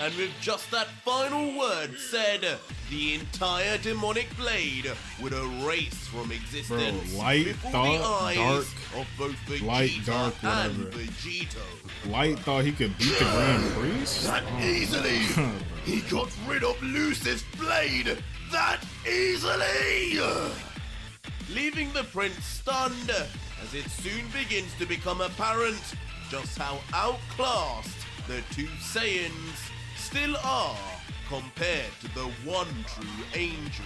And with just that final word said, the entire demonic blade would erase from existence light, before dark, the eyes dark, of both Vegeta light, dark, and whatever. Vegito. Light thought he could beat the Grand Priest? That easily! He got rid of Lucif's blade that easily! Leaving the prince stunned, as it soon begins to become apparent just how outclassed the two Saiyans still are compared to the one true angel.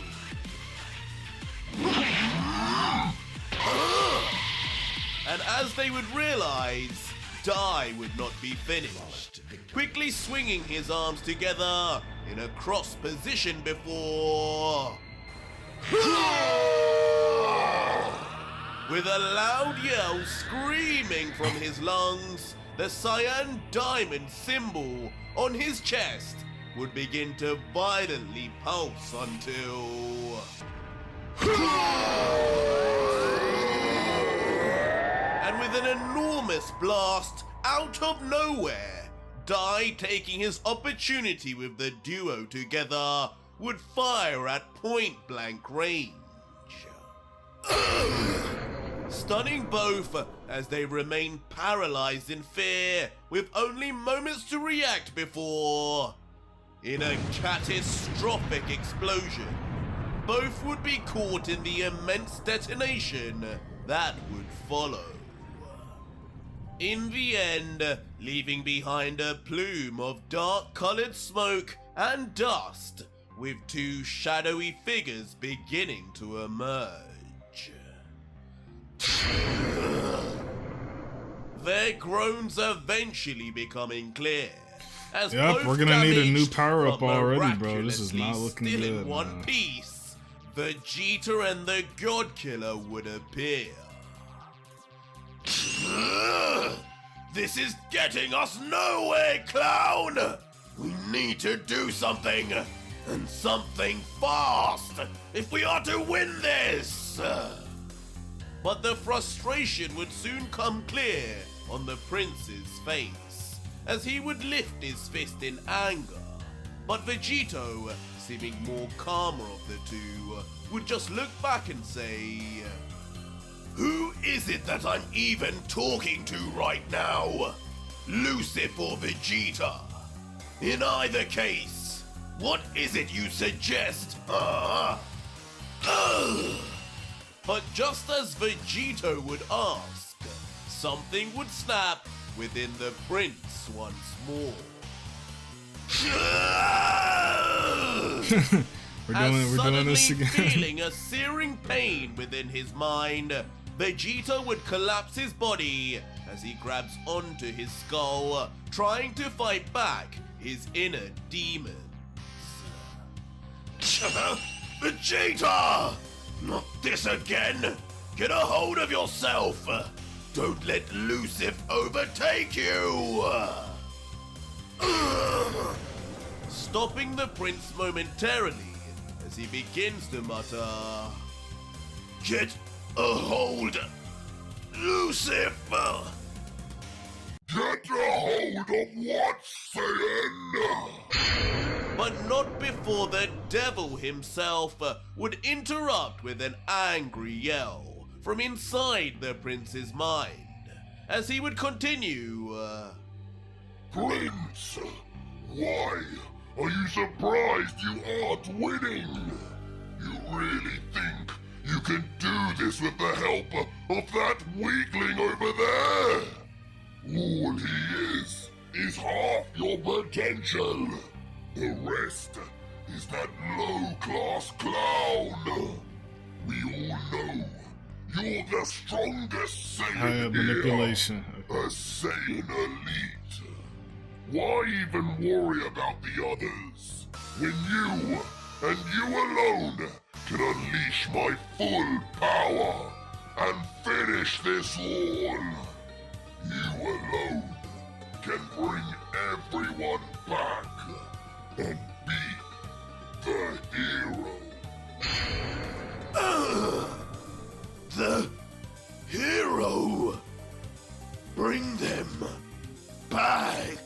And as they would realize, Dai would not be finished, quickly swinging his arms together in a cross position before... With a loud yell screaming from his lungs, the cyan diamond symbol on his chest would begin to violently pulse until... And with an enormous blast, out of nowhere, Dai, taking his opportunity with the duo together, would fire at point-blank range, stunning both as they remain paralyzed in fear, with only moments to react before, in a catastrophic explosion, both would be caught in the immense detonation that would follow. In the end, leaving behind a plume of dark-colored smoke and dust, with two shadowy figures beginning to emerge. Their groans eventually becoming clear, as Yep, both we're gonna need a new damaged power-up but already, bro. This is not miraculously looking still good, in one man. piece, Vegeta and the God Killer would appear. This is getting us nowhere, clown! We need to do something, and something fast, if we are to win this! But the frustration would soon come clear on the prince's face, as he would lift his fist in anger. But Vegito, seeming more calmer of the two, would just look back and say, Who is it that I'm even talking to right now? Lucif or Vegeta? In either case, what is it you suggest? But just as Vegito would ask, something would snap within the prince once more. We're doing this again. Feeling a searing pain within his mind, Vegeta would collapse his body as he grabs onto his skull, trying to fight back his inner demons. Vegeta! Not this again! Get a hold of yourself! Don't let Lucif overtake you! Stopping the prince momentarily as he begins to mutter, Get a hold! Lucif! Get a hold of what, Saiyan? but not before the devil himself would interrupt with an angry yell from inside the prince's mind, as he would continue, Prince, why are you surprised you aren't winning? You really think you can do this with the help of that weakling over there? All he is half your potential. The rest is that low-class clown. We all know you're the strongest Saiyan here, Manipulation. a Saiyan elite. Why even worry about the others when you, and you alone, can unleash my full power and finish this all? You alone can bring everyone back and be the hero. The hero! Bring them back!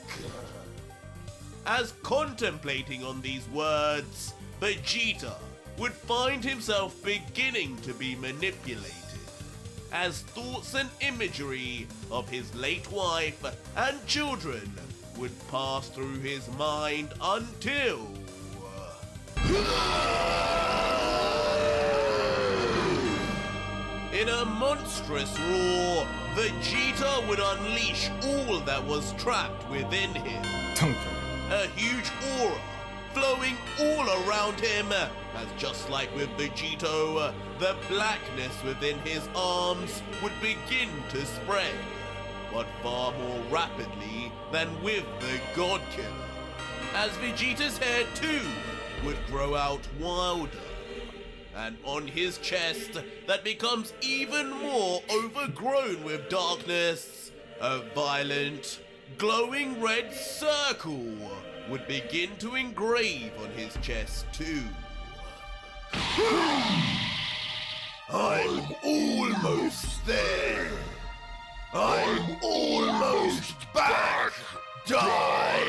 As contemplating on these words, Vegeta would find himself beginning to be manipulated, as thoughts and imagery of his late wife and children would pass through his mind until... In a monstrous roar, Vegeta would unleash all that was trapped within him. A huge aura flowing all around him, as just like with Vegito, the blackness within his arms would begin to spread, but far more rapidly than with the God Killer, as Vegeta's hair too would grow out wilder, and on his chest that becomes even more overgrown with darkness, a violent, glowing red circle would begin to engrave on his chest too. I'm almost there! I'm almost back! Die!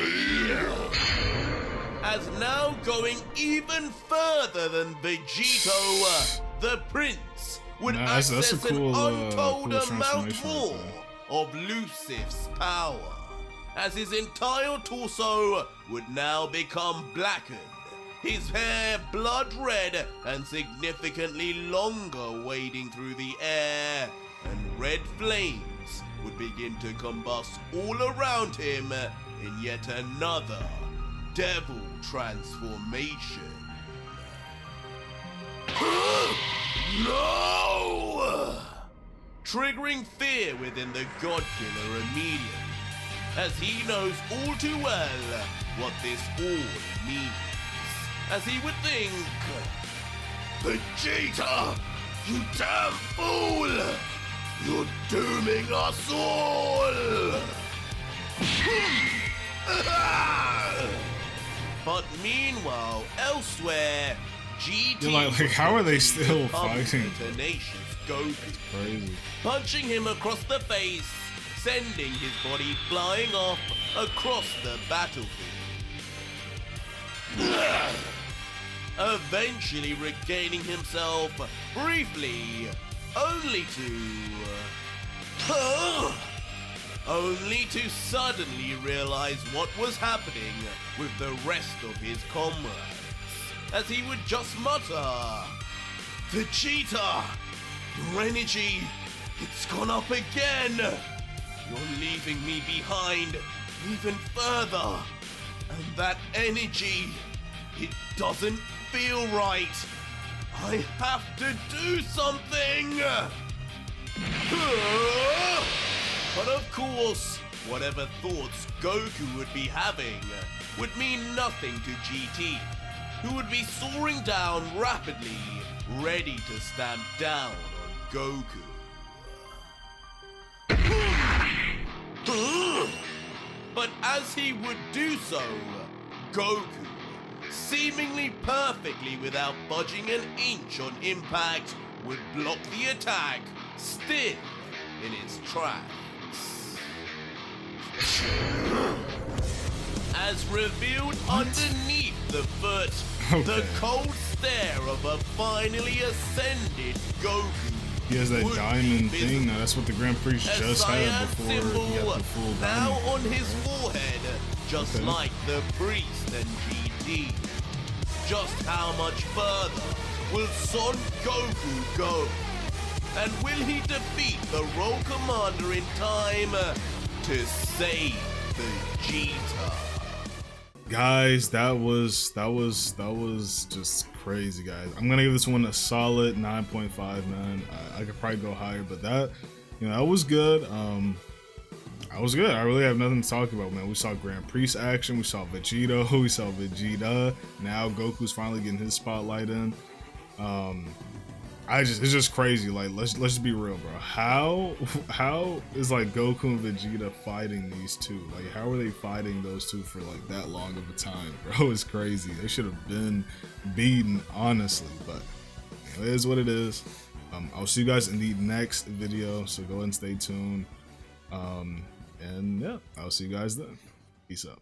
As now going even further than Vegito, the prince would That's a access cool, an untold cool amount transformation more right there. of Lucif's power, as his entire torso would now become blackened, his hair blood red and significantly longer wading through the air, and red flames would begin to combust all around him in yet another devil transformation. No! Triggering fear within the God Killer immediately, as he knows all too well what this all means. As he would think, Vegeta! You damn fool! You're dooming us all! but meanwhile, elsewhere, GT You're like, how are they still becomes fighting? the tenacious Goku, Crazy. punching him across the face, sending his body flying off across the battlefield. Eventually regaining himself briefly, only to suddenly realize what was happening with the rest of his comrades, as he would just mutter, Vegeta! Your energy, it's gone up again! "You're leaving me behind even further, and that energy, it doesn't feel right. I have to do something!" But of course, whatever thoughts Goku would be having would mean nothing to GT, who would be soaring down rapidly, ready to stamp down on Goku. But as he would do so, Goku, seemingly perfectly without budging an inch on impact, would block the attack, still in its tracks. As revealed underneath the foot, the Okay. cold stare of a finally ascended Goku. He has that would diamond be thing. Now that's what the Grand Priest a just had cyan before symbol he got the full now diamond. on his forehead, just Okay. like the priest and GT. Just how much further will Son Goku go? And will he defeat the Roll Commander in time to save Vegeta? Guys, that was just crazy, guys. I'm gonna give this one a solid 9.5, man. I could probably go higher, but that, you know, that was good. I was good. I really have nothing to talk about, man. We saw Grand Priest action. We saw Vegito. We saw Vegeta. Now Goku's finally getting his spotlight in. It's just crazy. Like, let's just be real, bro. How is like Goku and Vegeta fighting these two? Like, how are they fighting those two for like that long of a time, bro? It's crazy. They should have been beaten, honestly. But it is what it is. I'll see you guys in the next video, so go ahead and stay tuned. And yeah, I'll see you guys then. Peace out.